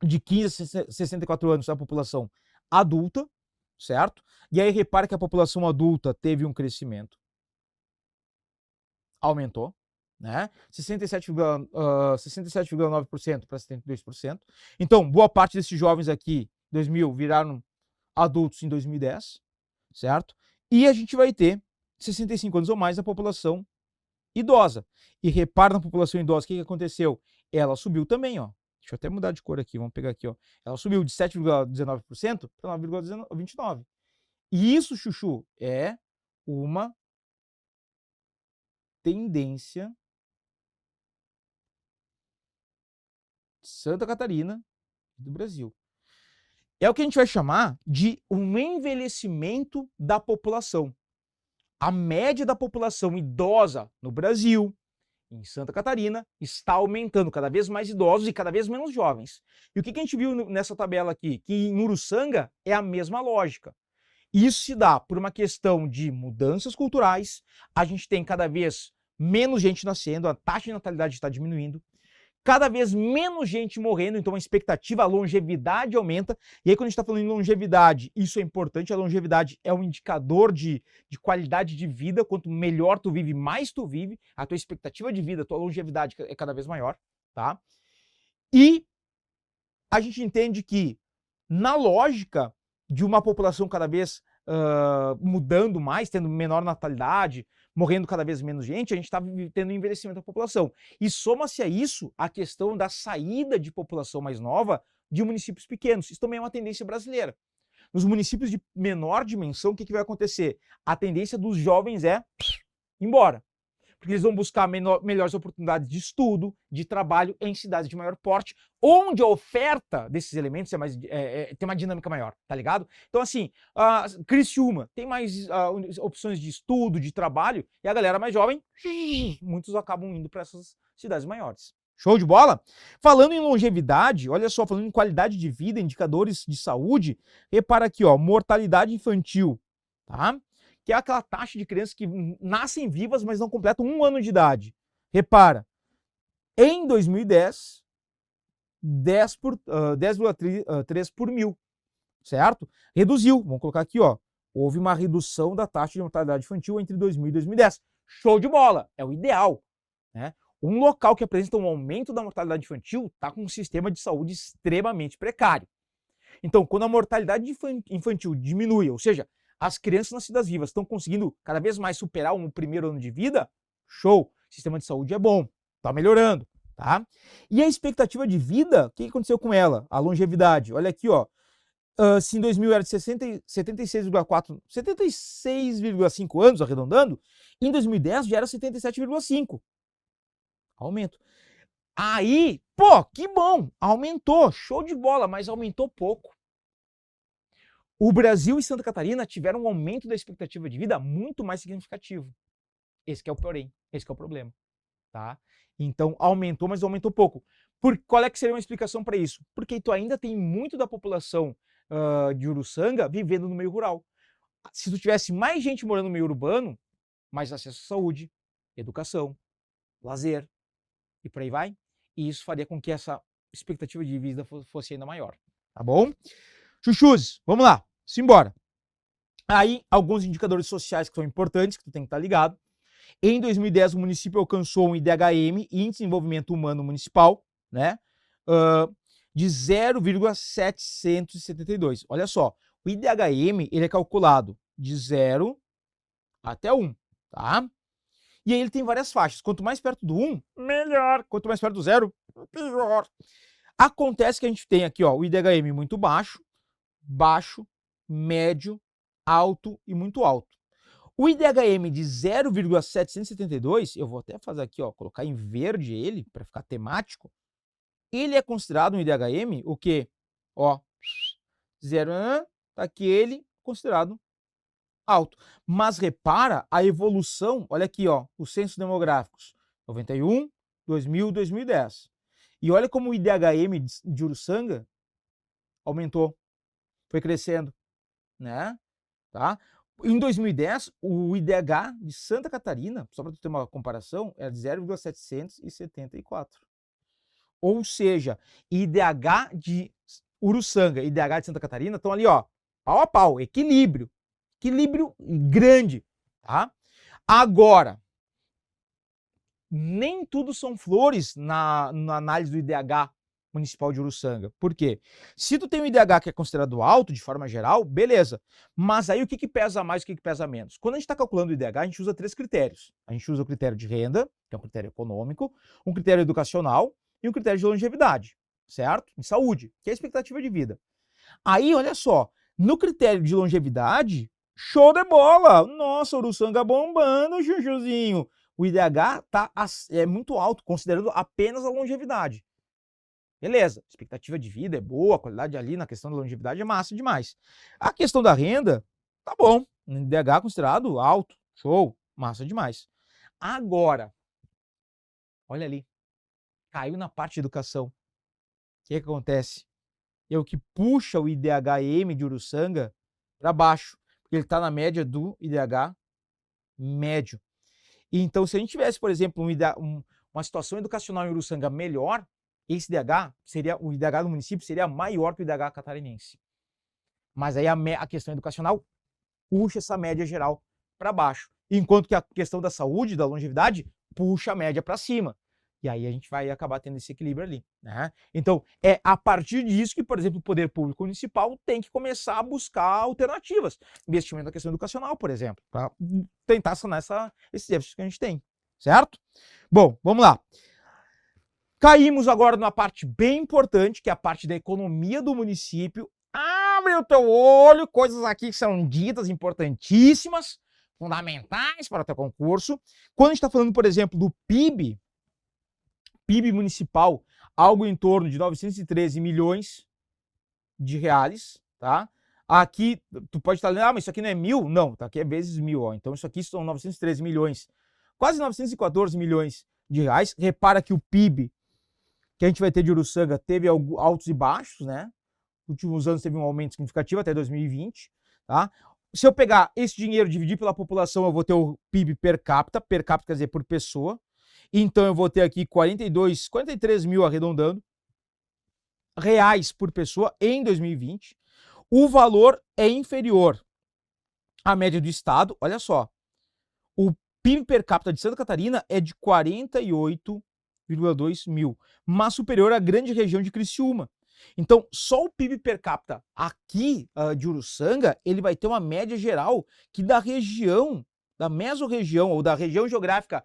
de 15 a 64 anos é a população adulta, certo? E aí repare que a população adulta teve um crescimento, aumentou, né? 67,9% para 72%. Então, boa parte desses jovens aqui, 2000, viraram adultos em 2010, certo? E a gente vai ter 65 anos ou mais a população idosa. E repara na população idosa, o que aconteceu? Ela subiu também, ó. Deixa eu até mudar de cor aqui, vamos pegar aqui, ó. Ela subiu de 7,19% para 9,29%. E isso, chuchu, é uma tendência de Santa Catarina e do Brasil. É o que a gente vai chamar de um envelhecimento da população. A média da população idosa no Brasil, em Santa Catarina, está aumentando, cada vez mais idosos e cada vez menos jovens. E o que a gente viu nessa tabela aqui? Que em Uruçanga é a mesma lógica. Isso se dá por uma questão de mudanças culturais, a gente tem cada vez menos gente nascendo, a taxa de natalidade está diminuindo, cada vez menos gente morrendo, então a expectativa, a longevidade aumenta. E aí quando a gente está falando em longevidade, isso é importante, a longevidade é um indicador de qualidade de vida. Quanto melhor tu vive, mais tu vive, a tua expectativa de vida, a tua longevidade é cada vez maior, tá? E a gente entende que, na lógica de uma população cada vez mudando mais, tendo menor natalidade, morrendo cada vez menos gente, a gente está tendo envelhecimento da população. E soma-se a isso a questão da saída de população mais nova de municípios pequenos. Isso também é uma tendência brasileira. Nos municípios de menor dimensão, o que vai acontecer? A tendência dos jovens é ir embora. Porque eles vão buscar melhores oportunidades de estudo, de trabalho em cidades de maior porte, onde a oferta desses elementos tem uma dinâmica maior, tá ligado? Então, assim, Criciúma tem mais opções de estudo, de trabalho, e a galera mais jovem, muitos acabam indo para essas cidades maiores. Show de bola? Falando em longevidade, olha só, falando em qualidade de vida, indicadores de saúde, repara aqui, ó, mortalidade infantil, tá? Que é aquela taxa de crianças que nascem vivas, mas não completam 1 ano de idade. Repara, em 2010, 10,3 por mil, certo? Reduziu, vamos colocar aqui, ó, houve uma redução da taxa de mortalidade infantil entre 2000 e 2010. Show de bola, é o ideal, né? Um local que apresenta um aumento da mortalidade infantil está com um sistema de saúde extremamente precário. Então, quando a mortalidade infantil diminui, ou seja, as crianças nascidas vivas estão conseguindo cada vez mais superar o primeiro ano de vida, show, o sistema de saúde é bom, está melhorando, tá? E a expectativa de vida, o que aconteceu com ela? A longevidade, olha aqui, ó, se em 2000 era de 76,4, 76,5 anos, arredondando, em 2010 já era 77,5. Aumento. Aí, pô, que bom, aumentou, show de bola, mas aumentou pouco. O Brasil e Santa Catarina tiveram um aumento da expectativa de vida muito mais significativo. Esse que é o porém, esse que é o problema, tá? Então, aumentou, mas aumentou pouco. Qual é que seria uma explicação para isso? Porque tu ainda tem muito da população de Uruçanga vivendo no meio rural. Se tu tivesse mais gente morando no meio urbano, mais acesso à saúde, educação, lazer, e por aí vai, e isso faria com que essa expectativa de vida fosse ainda maior, tá bom? Chuchus, vamos lá, simbora. Aí, alguns indicadores sociais que são importantes, que tu tem que estar ligado. Em 2010, o município alcançou um IDHM, Índice de Desenvolvimento Humano Municipal, né, de 0,772. Olha só, o IDHM ele é calculado de 0 até 1, tá? E aí ele tem várias faixas. Quanto mais perto do 1, melhor. Quanto mais perto do 0, pior. Acontece que a gente tem aqui, ó, o IDHM muito baixo, baixo, médio, alto e muito alto. O IDHM de 0,772, eu vou até fazer aqui, ó, colocar em verde ele, para ficar temático. Ele é considerado um IDHM, o quê? Ó, 0, tá aqui ele, considerado alto. Mas repara a evolução, olha aqui, ó, os censos demográficos, 91, 2000, 2010. E olha como o IDHM de Uruçanga aumentou, foi crescendo, né? Tá? Em 2010, o IDH de Santa Catarina, só para tu ter uma comparação, era de 0,774. Ou seja, IDH de Uruçanga e IDH de Santa Catarina estão ali, ó, pau a pau, equilíbrio grande, tá? Agora, nem tudo são flores na análise do IDH municipal de Uruçanga. Por quê? Se tu tem um IDH que é considerado alto, de forma geral, beleza. Mas aí o que pesa mais e o que pesa menos? Quando a gente está calculando o IDH, a gente usa 3 critérios. A gente usa o critério de renda, que é um critério econômico, um critério educacional e um critério de longevidade, certo? De saúde, que é a expectativa de vida. Aí, olha só, no critério de longevidade, show de bola! Nossa, Uruçanga bombando, Chuchuzinho. O IDH é muito alto, considerando apenas a longevidade. Beleza, expectativa de vida é boa, a qualidade ali na questão da longevidade é massa demais. A questão da renda, tá bom, IDH considerado alto, show, massa demais. Agora, olha ali, caiu na parte de educação. O que acontece? É o que puxa o IDHM de Uruçanga para baixo, porque ele está na média do IDH médio. Então, se a gente tivesse, por exemplo, uma situação educacional em Uruçanga melhor, esse IDH o IDH do município seria maior que o IDH catarinense. Mas aí a questão educacional puxa essa média geral para baixo, enquanto que a questão da saúde, da longevidade, puxa a média para cima. E aí a gente vai acabar tendo esse equilíbrio ali, né? Então, é a partir disso que, por exemplo, o poder público municipal tem que começar a buscar alternativas. Investimento na questão educacional, por exemplo, para tentar sanar esses déficits que a gente tem, certo? Bom, vamos lá. Caímos agora numa parte bem importante, que é a parte da economia do município. Abre o teu olho, coisas aqui que são ditas importantíssimas. fundamentais para o teu concurso. Quando a gente está falando, por exemplo, do PIB municipal, algo em torno de 913 milhões de reais, tá? Aqui, tu pode estar lendo, mas isso aqui não é 1.000? Não, tá aqui é vezes 1.000, ó. Então isso aqui são 913 milhões, quase 914 milhões de reais. Repara que o PIB que a gente vai ter de Uruçanga teve altos e baixos, né? Nos últimos anos teve um aumento significativo até 2020, tá? Se eu pegar esse dinheiro e dividir pela população, eu vou ter o PIB per capita quer dizer por pessoa. Então eu vou ter aqui 43 mil arredondando reais por pessoa em 2020. O valor é inferior à média do estado. Olha só, o PIB per capita de Santa Catarina é de 48,2 mil, mas superior à grande região de Criciúma. Então, só o PIB per capita aqui de Uruçanga, ele vai ter uma média geral que da região, da mesorregião ou da região geográfica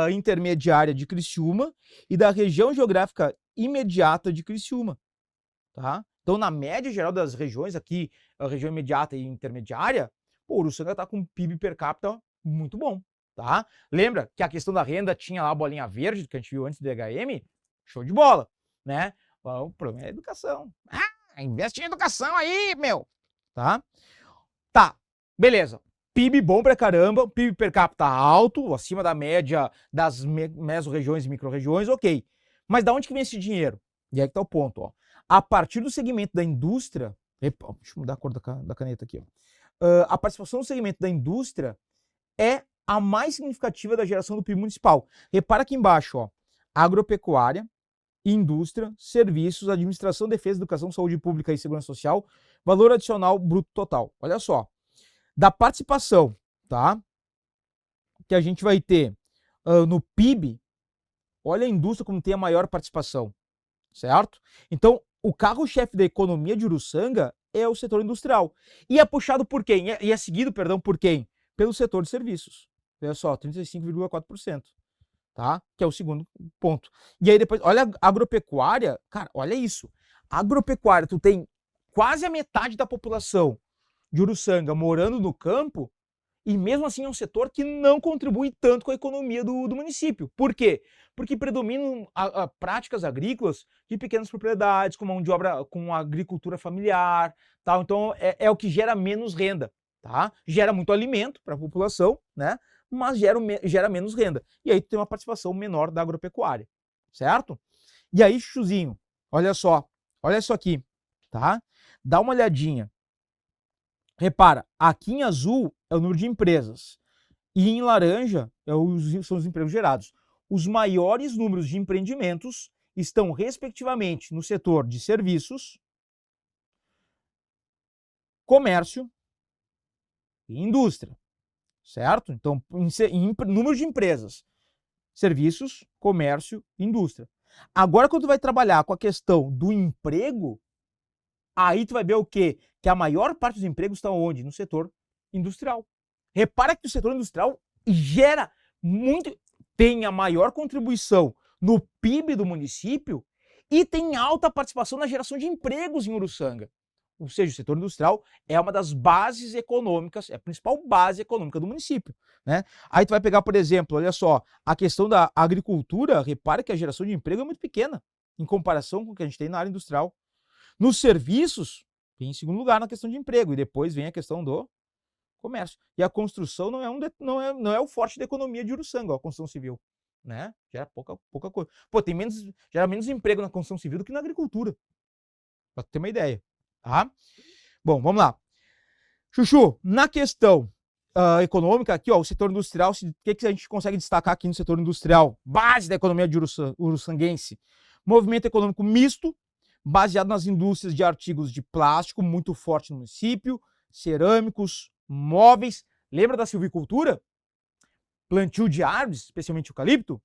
intermediária de Criciúma e da região geográfica imediata de Criciúma, tá? Então, na média geral das regiões aqui, a região imediata e intermediária, o Uruçanga está com um PIB per capita muito bom, tá? Lembra que a questão da renda tinha lá a bolinha verde que a gente viu antes do DHM? Show de bola, né? O problema é a educação. Investe em educação aí, meu! Tá? Tá, beleza. PIB bom pra caramba, PIB per capita alto, acima da média das mesorregiões e micro-regiões, ok. Mas da onde que vem esse dinheiro? E aí que tá o ponto, ó. A partir do segmento da indústria, deixa eu mudar a cor da caneta aqui, ó. A participação do segmento da indústria é a mais significativa da geração do PIB municipal. Repara aqui embaixo, ó. Agropecuária, indústria, serviços, administração, defesa, educação, saúde pública e segurança social, valor adicional bruto total. Olha só, da participação, tá? Que a gente vai ter no PIB, olha a indústria como tem a maior participação, certo? Então, o carro-chefe da economia de Uruçanga é o setor industrial. E é puxado por quem? E é seguido, perdão, por quem? Pelo setor de serviços. Olha só, 35,4%. Tá? Que é o segundo ponto. E aí depois, olha a agropecuária, cara, olha isso. A agropecuária, tu tem quase a metade da população de Uruçanga morando no campo e mesmo assim é um setor que não contribui tanto com a economia do município. Por quê? Porque predominam práticas agrícolas de pequenas propriedades, com mão de obra, com agricultura familiar, tal. Então é o que gera menos renda, tá? Gera muito alimento para a população, né? Mas gera menos renda. E aí tu tem uma participação menor da agropecuária, certo? E aí, Chuchuzinho, olha isso aqui, tá? Dá uma olhadinha. Repara, aqui em azul é o número de empresas e em laranja são os empregos gerados. Os maiores números de empreendimentos estão, respectivamente, no setor de serviços, comércio e indústria. Certo? Então, em número de empresas, serviços, comércio, indústria. Agora, quando tu vai trabalhar com a questão do emprego, aí tu vai ver o quê? Que a maior parte dos empregos estão onde? No setor industrial. Repara que o setor industrial gera muito, tem a maior contribuição no PIB do município e tem alta participação na geração de empregos em Uruçanga. Ou seja, o setor industrial é uma das bases econômicas, é a principal base econômica do município, né? Aí tu vai pegar, por exemplo, olha só, a questão da agricultura, repara que a geração de emprego é muito pequena, em comparação com o que a gente tem na área industrial. Nos serviços, vem em segundo lugar na questão de emprego, e depois vem a questão do comércio. E a construção não é o forte da economia de Uruçanga, a construção civil, né? Gera pouca coisa. Pô, gera menos emprego na construção civil do que na agricultura, pra ter uma ideia. Tá? Bom, vamos lá. Chuchu, na questão econômica aqui, ó, o setor industrial, o que a gente consegue destacar aqui no setor industrial? Base da economia de uruçanguense. Movimento econômico misto, baseado nas indústrias de artigos de plástico, muito forte no município, cerâmicos, móveis. Lembra da silvicultura? Plantio de árvores, especialmente eucalipto?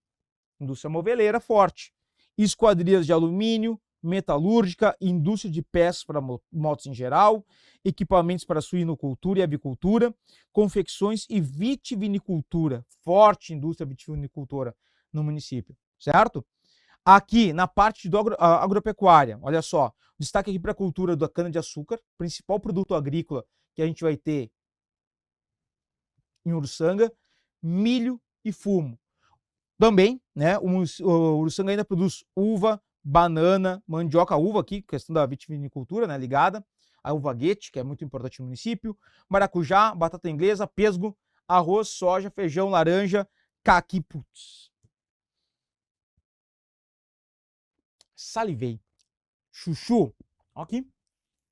Indústria moveleira forte. Esquadrias de alumínio, metalúrgica, indústria de peças para motos em geral, equipamentos para suinocultura e avicultura, confecções e vitivinicultura, forte indústria vitivinicultora no município, certo? Aqui, na parte do agropecuária, olha só, destaque aqui para a cultura da cana-de-açúcar, principal produto agrícola que a gente vai ter em Uruçanga, milho e fumo. Também, né, o Uruçanga ainda produz uva, banana, mandioca, uva aqui, questão da vitivinicultura, né, ligada, a uva guete, que é muito importante no município, maracujá, batata inglesa, pêssego, arroz, soja, feijão, laranja, caqui, putz. Salivei. Chuchu, ó aqui,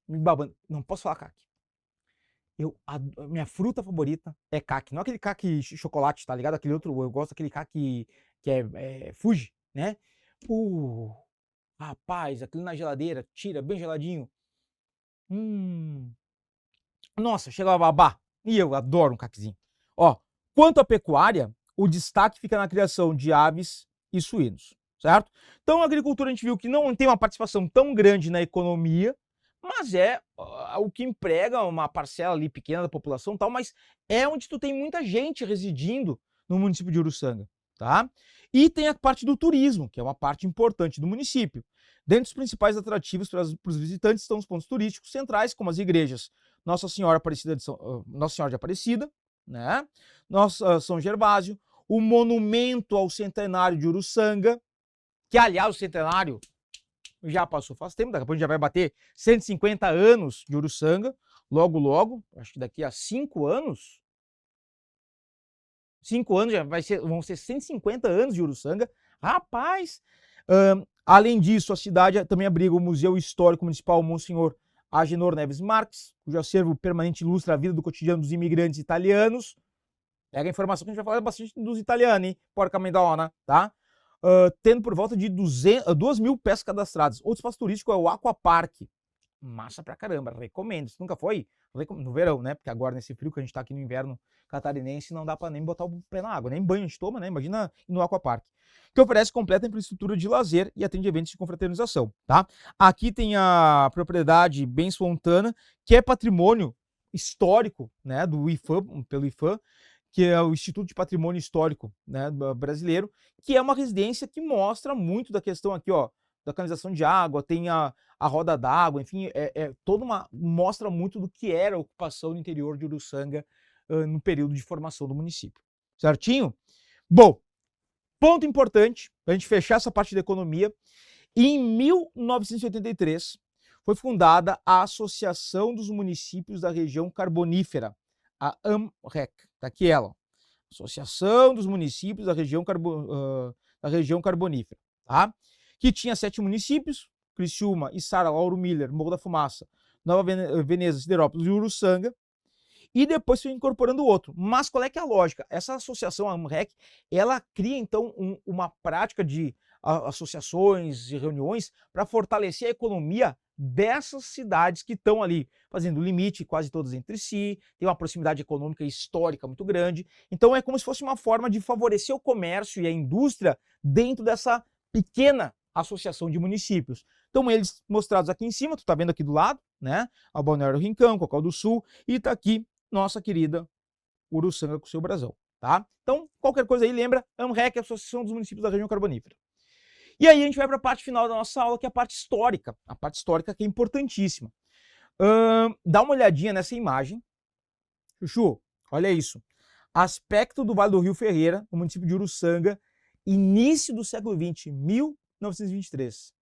me babando, não posso falar caqui. Minha fruta favorita é caqui, não aquele caqui chocolate, tá ligado? Aquele outro, eu gosto daquele caqui que é Fuji, né? Rapaz, aquele na geladeira, tira bem geladinho. Nossa, chega a babar. E eu adoro um caquizinho. Ó, quanto à pecuária, o destaque fica na criação de aves e suínos, certo? Então a agricultura a gente viu que não tem uma participação tão grande na economia, mas é o que emprega uma parcela ali pequena da população e tal, mas é onde tu tem muita gente residindo no município de Uruçanga, tá? E tem a parte do turismo, que é uma parte importante do município. Dentre os principais atrativos para os visitantes estão os pontos turísticos centrais, como as igrejas Nossa Senhora de Aparecida, né? São Gervásio, o monumento ao centenário de Uruçanga, que aliás o centenário já passou faz tempo, daqui a pouco a gente já vai bater 150 anos de Uruçanga, logo, acho que daqui a 5 anos, 5 anos já vão ser 150 anos de Uruçanga, rapaz! Além disso, a cidade também abriga o Museu Histórico Municipal Monsenhor Agenor Neves Marques, cujo acervo permanente ilustra a vida do cotidiano dos imigrantes italianos. Pega a informação que a gente vai falar bastante dos italianos, hein? Porca Mendona, tá? Tendo por volta de 2.000 peças cadastradas. Outro espaço turístico é o Aquapark. Massa pra caramba, recomendo. Se nunca foi, no verão, né? Porque agora nesse frio que a gente tá aqui no inverno catarinense, não dá pra nem botar o pé na água, nem banho a gente toma, né? Imagina ir no Aquapark. Que oferece completa infraestrutura de lazer e atende eventos de confraternização, tá? Aqui tem a propriedade Bens Fontana, que é patrimônio histórico, né? Do IFAM, pelo IFAM, que é o Instituto de Patrimônio Histórico, né, brasileiro, que é uma residência que mostra muito da questão aqui, ó, da canalização de água, tem a roda d'água, enfim, mostra muito do que era a ocupação no interior de Uruçanga no período de formação do município. Certinho? Bom, ponto importante, para a gente fechar essa parte da economia, em 1983 foi fundada a Associação dos Municípios da Região Carbonífera, a AMREC, tá aqui ela, Associação dos Municípios da Região Carbonífera, tá? Que tinha 7 municípios, Criciúma, Içara, Lauro Miller, Morro da Fumaça, Nova Veneza, Siderópolis e Uruçanga, e depois foi incorporando outro. Mas qual é que é a lógica? Essa associação, a AMREC, ela cria então uma prática de associações e reuniões para fortalecer a economia dessas cidades que estão ali fazendo limite quase todas entre si, tem uma proximidade econômica e histórica muito grande. Então é como se fosse uma forma de favorecer o comércio e a indústria dentro dessa pequena associação de municípios. Então eles mostrados aqui em cima, tu tá vendo aqui do lado, né? A Balneário Rincão, Cocal do Sul, e tá aqui nossa querida Uruçanga com seu brasão, tá? Então, qualquer coisa aí, lembra, AMREC, Associação dos Municípios da Região Carbonífera. E aí a gente vai para a parte final da nossa aula, que é a parte histórica que é importantíssima. Dá uma olhadinha nessa imagem. Chuchu, olha isso. Aspecto do Vale do Rio Ferreira, no município de Uruçanga, início do século XX, 1923.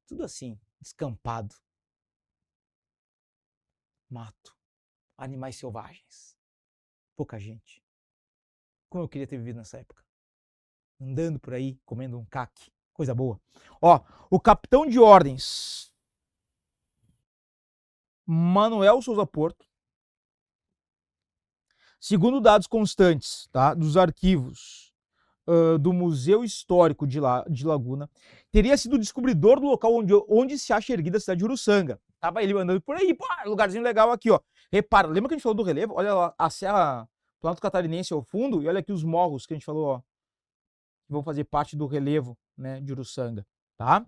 Tudo assim, descampado. Mato. Animais selvagens. Pouca gente. Como eu queria ter vivido nessa época. Andando por aí, comendo um caque. Coisa boa. Ó, o capitão de ordens Manuel Souza Porto, segundo dados constantes, tá, dos arquivos do Museu Histórico de Laguna, teria sido o descobridor do local onde se acha erguida a cidade de Uruçanga. Tava ele andando por aí, pô, lugarzinho legal aqui, ó. Repara, lembra que a gente falou do relevo? Olha lá, a Serra Planalto Catarinense ao fundo, e olha aqui os morros que a gente falou, ó, que vão fazer parte do relevo, né, de Uruçanga, tá?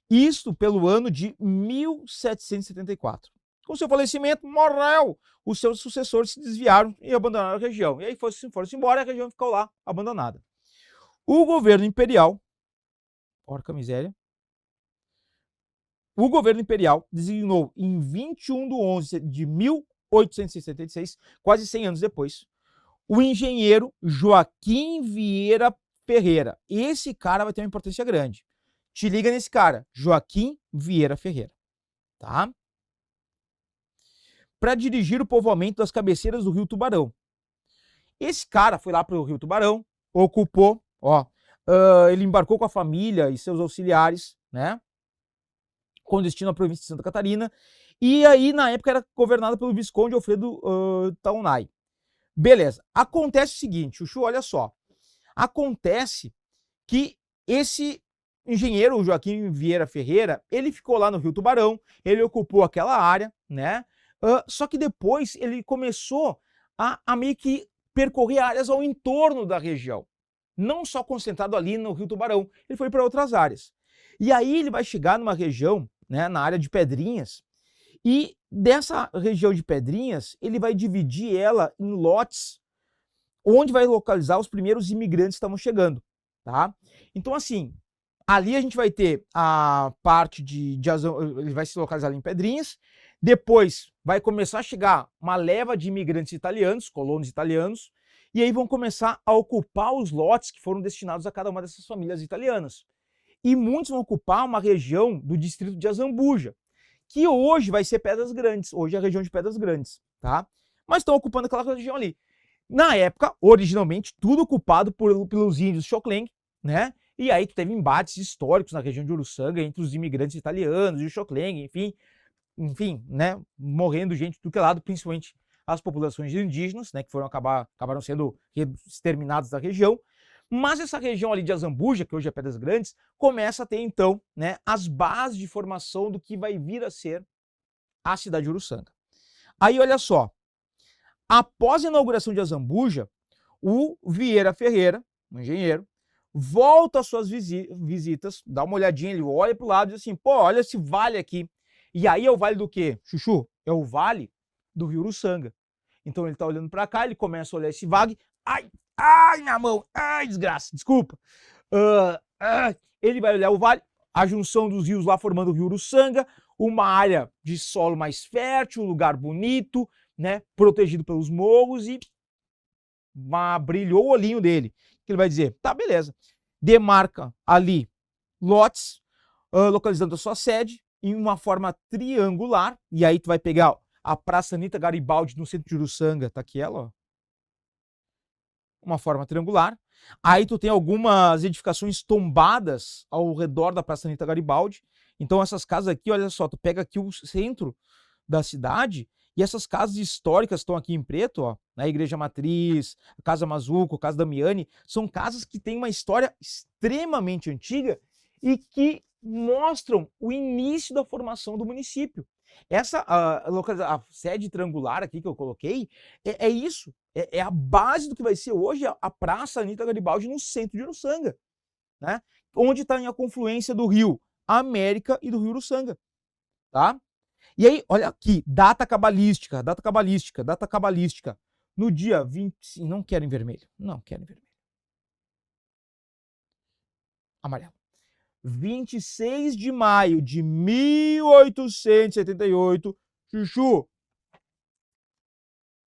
Isso pelo ano de 1774. Com seu falecimento, morreu. Os seus sucessores se desviaram e abandonaram a região. E aí foram-se embora e a região ficou lá, abandonada. O governo imperial, porca miséria, o governo imperial designou em 21 de 11 de 1800 1876, quase 100 anos depois, o engenheiro Joaquim Vieira Ferreira. Esse cara vai ter uma importância grande. Te liga nesse cara, Joaquim Vieira Ferreira, tá? Para dirigir o povoamento das cabeceiras do Rio Tubarão. Esse cara foi lá para o Rio Tubarão, ocupou, ele embarcou com a família e seus auxiliares, né? Com destino à província de Santa Catarina, e aí na época era governada pelo Visconde Alfredo Taunay. Beleza, acontece o seguinte, Chuchu, olha só, acontece que esse engenheiro, o Joaquim Vieira Ferreira, ele ficou lá no Rio Tubarão, ele ocupou aquela área, né? Só que depois ele começou a meio que percorrer áreas ao entorno da região, não só concentrado ali no Rio Tubarão, ele foi para outras áreas. E aí ele vai chegar numa região, né, na área de Pedrinhas, e dessa região de Pedrinhas, ele vai dividir ela em lotes, onde vai localizar os primeiros imigrantes que estavam chegando, tá? Então, assim, ali a gente vai ter a parte ele vai se localizar ali em Pedrinhas, depois vai começar a chegar uma leva de imigrantes italianos, colonos italianos, e aí vão começar a ocupar os lotes que foram destinados a cada uma dessas famílias italianas. E muitos vão ocupar uma região do distrito de Azambuja, que hoje vai ser Pedras Grandes, hoje é a região de Pedras Grandes, tá? Mas estão ocupando aquela região ali. Na época, originalmente, tudo ocupado pelos índios Xocleng, né? E aí tu teve embates históricos na região de Uruçanga entre os imigrantes italianos e o Xocleng, enfim, né? Morrendo gente de tudo que é lado, principalmente as populações indígenas, né? Que acabaram sendo exterminadas da região. Mas essa região ali de Azambuja, que hoje é Pedras Grandes, começa a ter então, né, as bases de formação do que vai vir a ser a cidade de Uruçanga. Aí olha só, após a inauguração de Azambuja, o Vieira Ferreira, um engenheiro, volta às suas visitas, dá uma olhadinha, ele olha para o lado e diz assim, pô, olha esse vale aqui. E aí é o vale do quê, Chuchu? É o vale do rio Uruçanga. Então ele está olhando para cá, ele começa a olhar esse vale, ai, minha mão, ai, desgraça, desculpa. Ele vai olhar o vale, a junção dos rios lá formando o rio Uruçanga, uma área de solo mais fértil, um lugar bonito, né, protegido pelos morros e brilhou o olhinho dele. Que ele vai dizer, tá, beleza. Demarca ali lotes, localizando a sua sede em uma forma triangular, e aí tu vai pegar a Praça Anita Garibaldi no centro de Uruçanga, tá aqui ela, ó. Uma forma triangular. Aí tu tem algumas edificações tombadas ao redor da Praça Anita Garibaldi. Então essas casas aqui, olha só, tu pega aqui o centro da cidade e essas casas históricas estão aqui em preto, ó, na Igreja Matriz, a Casa Mazuco, a Casa Damiani, são casas que têm uma história extremamente antiga e que mostram o início da formação do município. Essa a sede triangular aqui que eu coloquei é isso, é a base do que vai ser hoje a Praça Anita Garibaldi no centro de Uruçanga, né? Onde está a confluência do rio América e do rio Uruçanga, tá? E aí, olha aqui, data cabalística. No dia 20, não quero em vermelho, amarelo. 26 de maio de 1878, Chuchu,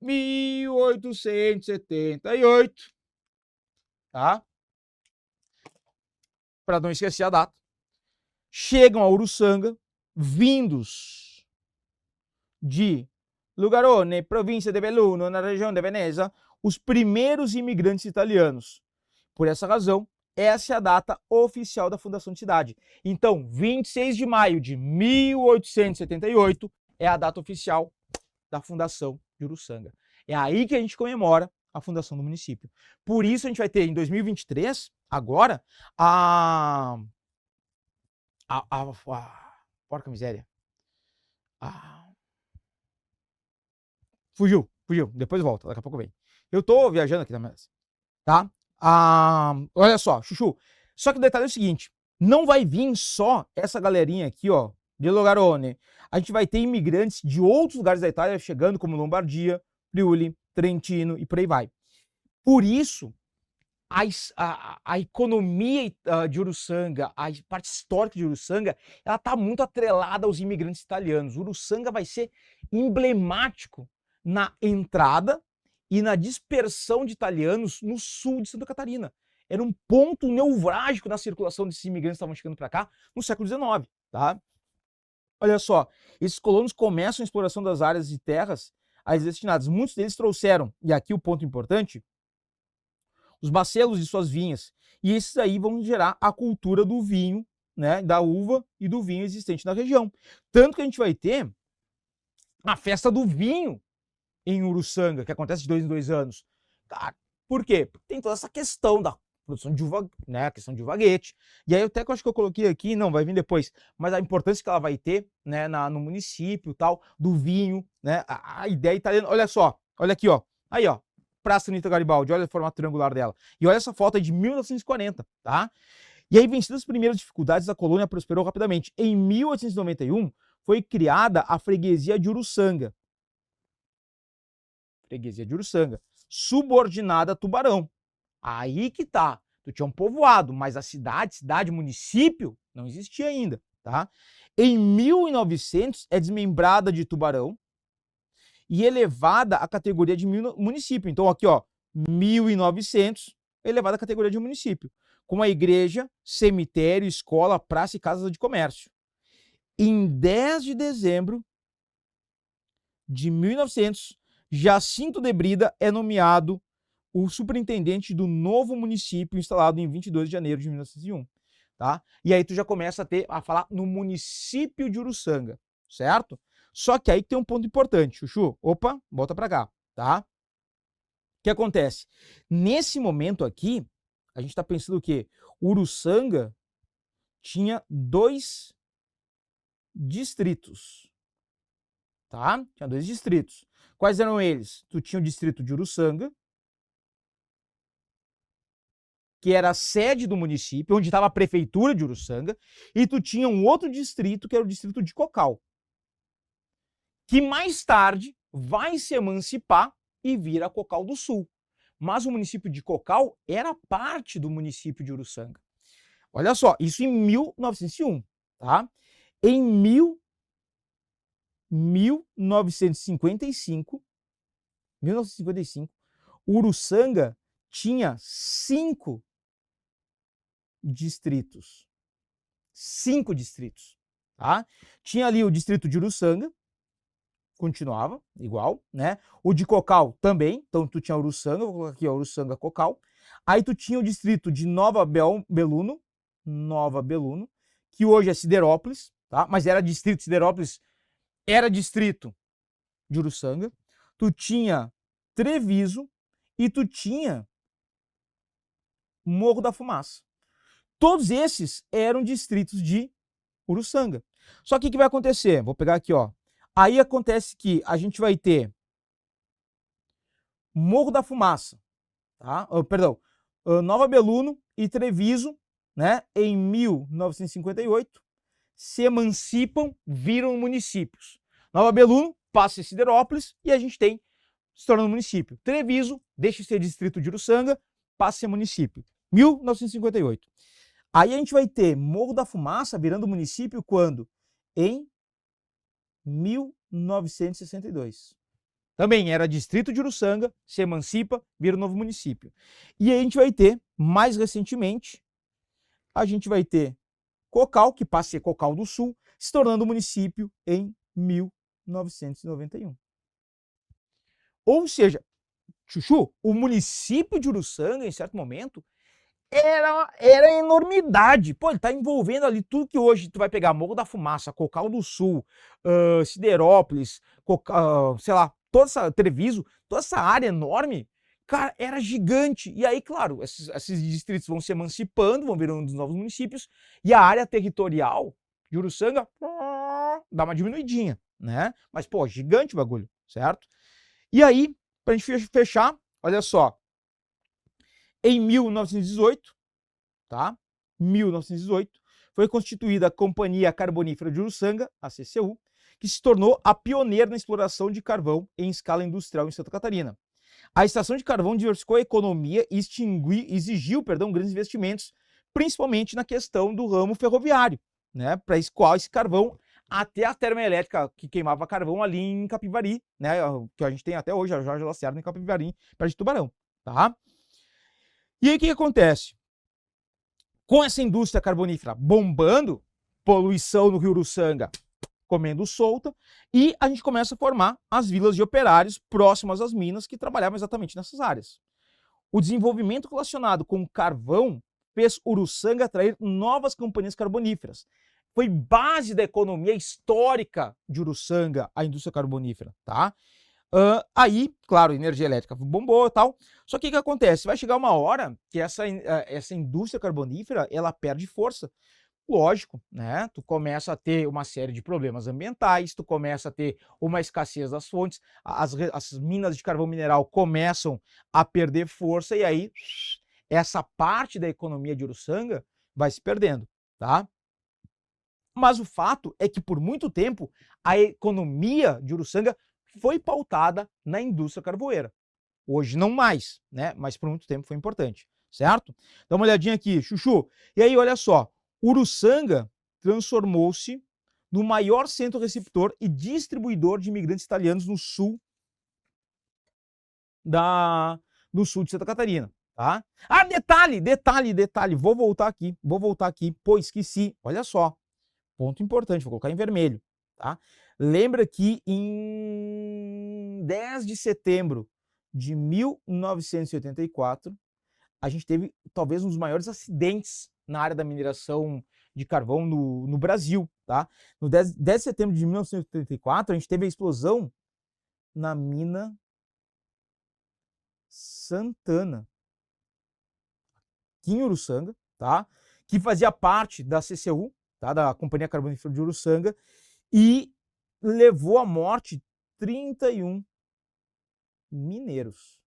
1878, tá? Para não esquecer a data. Chegam a Uruçanga, vindos de Lugarone, província de Belluno, na região de Veneza, os primeiros imigrantes italianos. Por essa razão, essa é a data oficial da fundação de cidade. Então, 26 de maio de 1878 é a data oficial da fundação de Uruçanga. É aí que a gente comemora a fundação do município. Por isso a gente vai ter em 2023, agora, porca miséria. Fugiu. Depois volta, daqui a pouco vem. Eu tô viajando aqui também, tá? Olha só, Chuchu. Só que o detalhe é o seguinte, não vai vir só essa galerinha aqui, ó, de Logarone. A gente vai ter imigrantes de outros lugares da Itália chegando, como Lombardia, Friuli, Trentino e por aí vai. Por isso, a economia de Uruçanga, a parte histórica de Uruçanga, ela está muito atrelada aos imigrantes italianos. Uruçanga vai ser emblemático na entrada e na dispersão de italianos no sul de Santa Catarina. Era um ponto nevrálgico na circulação desses imigrantes que estavam chegando para cá no século XIX, tá? Olha só, esses colonos começam a exploração das áreas de terras a eles destinadas. Muitos deles trouxeram, e aqui o ponto importante, os bacelos de suas vinhas. E esses aí vão gerar a cultura do vinho, né, da uva e do vinho existente na região. Tanto que a gente vai ter a festa do vinho em Uruçanga, que acontece de 2 em 2 anos. Cara, por quê? Porque tem toda essa questão da produção de uva, né, a questão de uvaguete. E aí até que eu acho que eu coloquei aqui, não, vai vir depois, mas a importância que ela vai ter, né, no município, tal, do vinho, né, a ideia italiana. Olha só, olha aqui, ó. Aí, ó, Praça Anita Garibaldi, olha a forma triangular dela. E olha essa foto aí de 1940, tá? E aí, vencidas as primeiras dificuldades, a colônia prosperou rapidamente. Em 1891, foi criada a freguesia de Uruçanga. Freguesia de Uruçanga, subordinada a Tubarão. Aí que tá. Tu tinha um povoado, mas a cidade, município, não existia ainda, tá? Em 1900 é desmembrada de Tubarão e elevada à categoria de município. Então aqui, ó, 1900 elevada à categoria de município, com a igreja, cemitério, escola, praça e casa de comércio. Em 10 de dezembro de 1900, Jacinto de Brida é nomeado o superintendente do novo município instalado em 22 de janeiro de 1901, tá? E aí tu já começa a falar no município de Uruçanga, certo? Só que aí tem um ponto importante, Chuchu. Opa, volta pra cá, tá? O que acontece? Nesse momento aqui, a gente tá pensando o quê? Uruçanga tinha 2 distritos, tá? Tinha 2 distritos. Quais eram eles? Tu tinha o distrito de Uruçanga, que era a sede do município, onde estava a prefeitura de Uruçanga, e tu tinha um outro distrito, que era o distrito de Cocal, que mais tarde vai se emancipar e vir a Cocal do Sul. Mas o município de Cocal era parte do município de Uruçanga. Olha só, isso em 1901, tá? Em 1955, Uruçanga tinha 5 distritos. 5 distritos, tá? Tinha ali o distrito de Uruçanga, continuava igual, né? O de Cocal também, então tu tinha Uruçanga, vou colocar aqui, ó, Uruçanga, Cocal. Aí tu tinha o distrito de Nova Beluno, que hoje é Siderópolis, tá? Mas era distrito, Siderópolis era distrito de Uruçanga. Tu tinha Treviso e tu tinha Morro da Fumaça. Todos esses eram distritos de Uruçanga. Só que o que vai acontecer? Vou pegar aqui, ó. Aí acontece que a gente vai ter Morro da Fumaça, tá? Perdão, Nova Beluno e Treviso, né? Em 1958 se emancipam, viram municípios. Nova Beluno passa a ser Siderópolis e a gente tem se tornando município. Treviso deixa de ser distrito de Uruçanga, passa a ser município. 1958. Aí a gente vai ter Morro da Fumaça virando município quando? Em 1962. Também era distrito de Uruçanga, se emancipa, vira um novo município. E aí a gente vai ter, mais recentemente, a gente vai ter Cocal, que passa a ser Cocal do Sul, se tornando município em 1991. Ou seja, Chuchu, o município de Uruçanga, em certo momento, era enormidade. Pô, ele tá envolvendo ali tudo que hoje tu vai pegar Morro da Fumaça, Cocal do Sul, Siderópolis, sei lá, toda essa Treviso, toda essa área enorme, cara, era gigante. E aí, claro, esses distritos vão se emancipando, vão virando dos novos municípios, e a área territorial de Uruçanga dá uma diminuidinha, né? Mas, pô, gigante o bagulho, certo? E aí, pra gente fechar, olha só, em 1918, tá? 1918, foi constituída a Companhia Carbonífera de Uruçanga, a CCU, que se tornou a pioneira na exploração de carvão em escala industrial em Santa Catarina. A extração de carvão diversificou a economia e exigiu grandes investimentos, principalmente na questão do ramo ferroviário, né? Para escoar esse carvão até a termoelétrica que queimava carvão ali em Capivari, né? Que a gente tem até hoje, a Jorge Lacerda em Capivari, perto de Tubarão, tá? E aí o que acontece? Com essa indústria carbonífera bombando, poluição no Rio Uruçanga comendo solta, e a gente começa a formar as vilas de operários próximas às minas que trabalhavam exatamente nessas áreas. O desenvolvimento relacionado com o carvão fez Uruçanga atrair novas companhias carboníferas. Foi base da economia histórica de Uruçanga, a indústria carbonífera, tá? Aí, claro, energia elétrica bombou e tal. Só que o que acontece? Vai chegar uma hora que essa indústria carbonífera, ela perde força. Lógico, né? Tu começa a ter uma série de problemas ambientais, tu começa a ter uma escassez das fontes, as minas de carvão mineral começam a perder força e aí essa parte da economia de Uruçanga vai se perdendo, tá? Mas o fato é que por muito tempo a economia de Uruçanga foi pautada na indústria carvoeira. Hoje não mais, né? Mas por muito tempo foi importante, certo? Dá uma olhadinha aqui, Chuchu. E aí, olha só, Uruçanga transformou-se no maior centro receptor e distribuidor de imigrantes italianos no sul de Santa Catarina, tá? Ah, detalhe, vou voltar aqui, pô, esqueci, olha só, ponto importante, vou colocar em vermelho, tá? Lembra que em 10 de setembro de 1984, a gente teve talvez um dos maiores acidentes na área da mineração de carvão no Brasil, tá? No 10 de setembro de 1984, a gente teve a explosão na mina Santana, aqui em Uruçanga, tá? Que fazia parte da CCU, tá? Da Companhia Carbonífera de Uruçanga, e levou à morte 31 mineiros.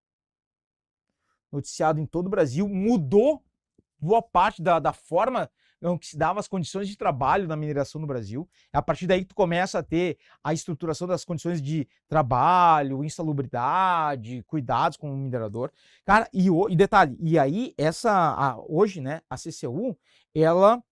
Noticiado em todo o Brasil, mudou boa parte da forma que se dava as condições de trabalho na mineração no Brasil. É a partir daí que tu começa a ter a estruturação das condições de trabalho, insalubridade, cuidados com o minerador. Cara, e detalhe, e aí hoje, né, a CCU, ela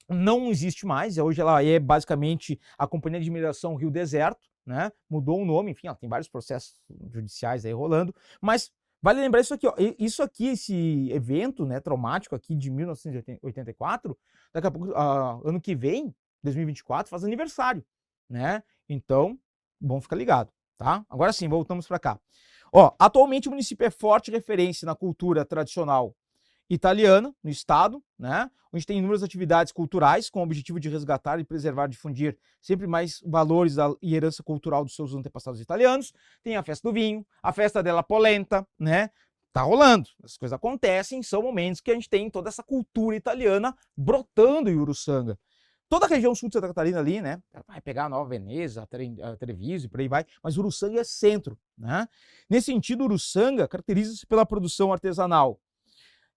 não existe mais, hoje ela é basicamente a Companhia de Mineração Rio Deserto, né? Mudou o nome, enfim, ela tem vários processos judiciais aí rolando, mas vale lembrar isso aqui, ó. Isso aqui, esse evento, né, traumático aqui de 1984, daqui a pouco, ano que vem, 2024, faz aniversário, né? Então, bom ficar ligado, tá? Agora sim, voltamos para cá. Ó, atualmente o município é forte referência na cultura tradicional italiana, no estado, né? Onde tem inúmeras atividades culturais com o objetivo de resgatar e preservar e difundir sempre mais valores e herança cultural dos seus antepassados italianos. Tem a festa do vinho, a festa della polenta, né? Tá rolando, as coisas acontecem, são momentos que a gente tem toda essa cultura italiana brotando em Uruçanga. Toda a região sul de Santa Catarina ali, né? Vai pegar a Nova Veneza, a Treviso e por aí vai, mas Uruçanga é centro, né? Nesse sentido, Uruçanga caracteriza-se pela produção artesanal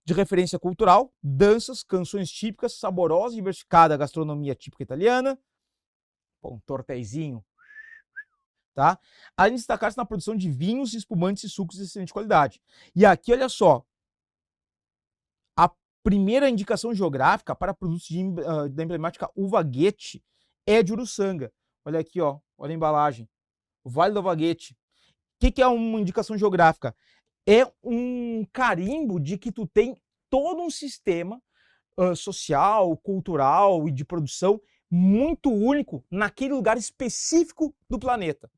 de referência cultural, danças, canções típicas, saborosa e diversificada gastronomia típica italiana, um tortezinho, tá? Além de destacar-se na produção de vinhos, espumantes e sucos de excelente qualidade. E aqui, olha só, a primeira indicação geográfica para produtos da emblemática uva Guete é de Uruçanga. Olha aqui, ó, olha a embalagem. O Vale do Uva Guete. O que é uma indicação geográfica? É um carimbo de que tu tem todo um sistema social, cultural e de produção muito único naquele lugar específico do planeta.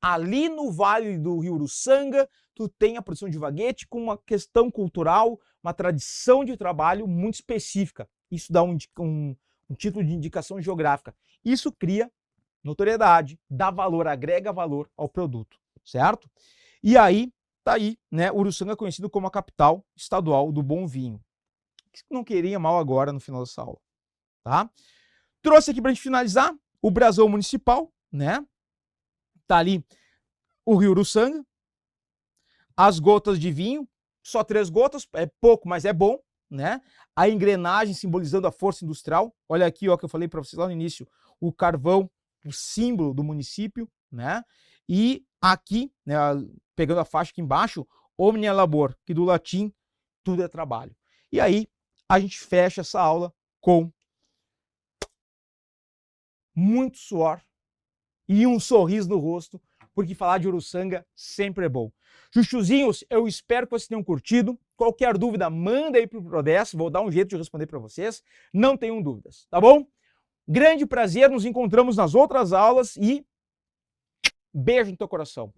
Ali no Vale do Rio Uruçanga, tu tem a produção de vaguete com uma questão cultural, uma tradição de trabalho muito específica. Isso dá um título de indicação geográfica. Isso cria notoriedade, dá valor, agrega valor ao produto, certo? E aí, tá aí, né? Uruçanga é conhecido como a capital estadual do bom vinho. Que não queria mal agora no final dessa aula, tá? Trouxe aqui pra gente finalizar o brasão municipal, né? Tá ali o rio Uruçanga, as gotas de vinho, só 3 gotas, é pouco, mas é bom, né? A engrenagem simbolizando a força industrial. Olha aqui, ó, que eu falei para vocês lá no início, o carvão, o símbolo do município, né? E aqui, né, pegando a faixa aqui embaixo, omnia labor, que do latim tudo é trabalho. E aí a gente fecha essa aula com muito suor e um sorriso no rosto, porque falar de Uruçanga sempre é bom. Chuchuzinhos, eu espero que vocês tenham curtido. Qualquer dúvida, manda aí pro Prodesc, vou dar um jeito de responder para vocês. Não tenham dúvidas, tá bom? Grande prazer, nos encontramos nas outras aulas e beijo no teu coração.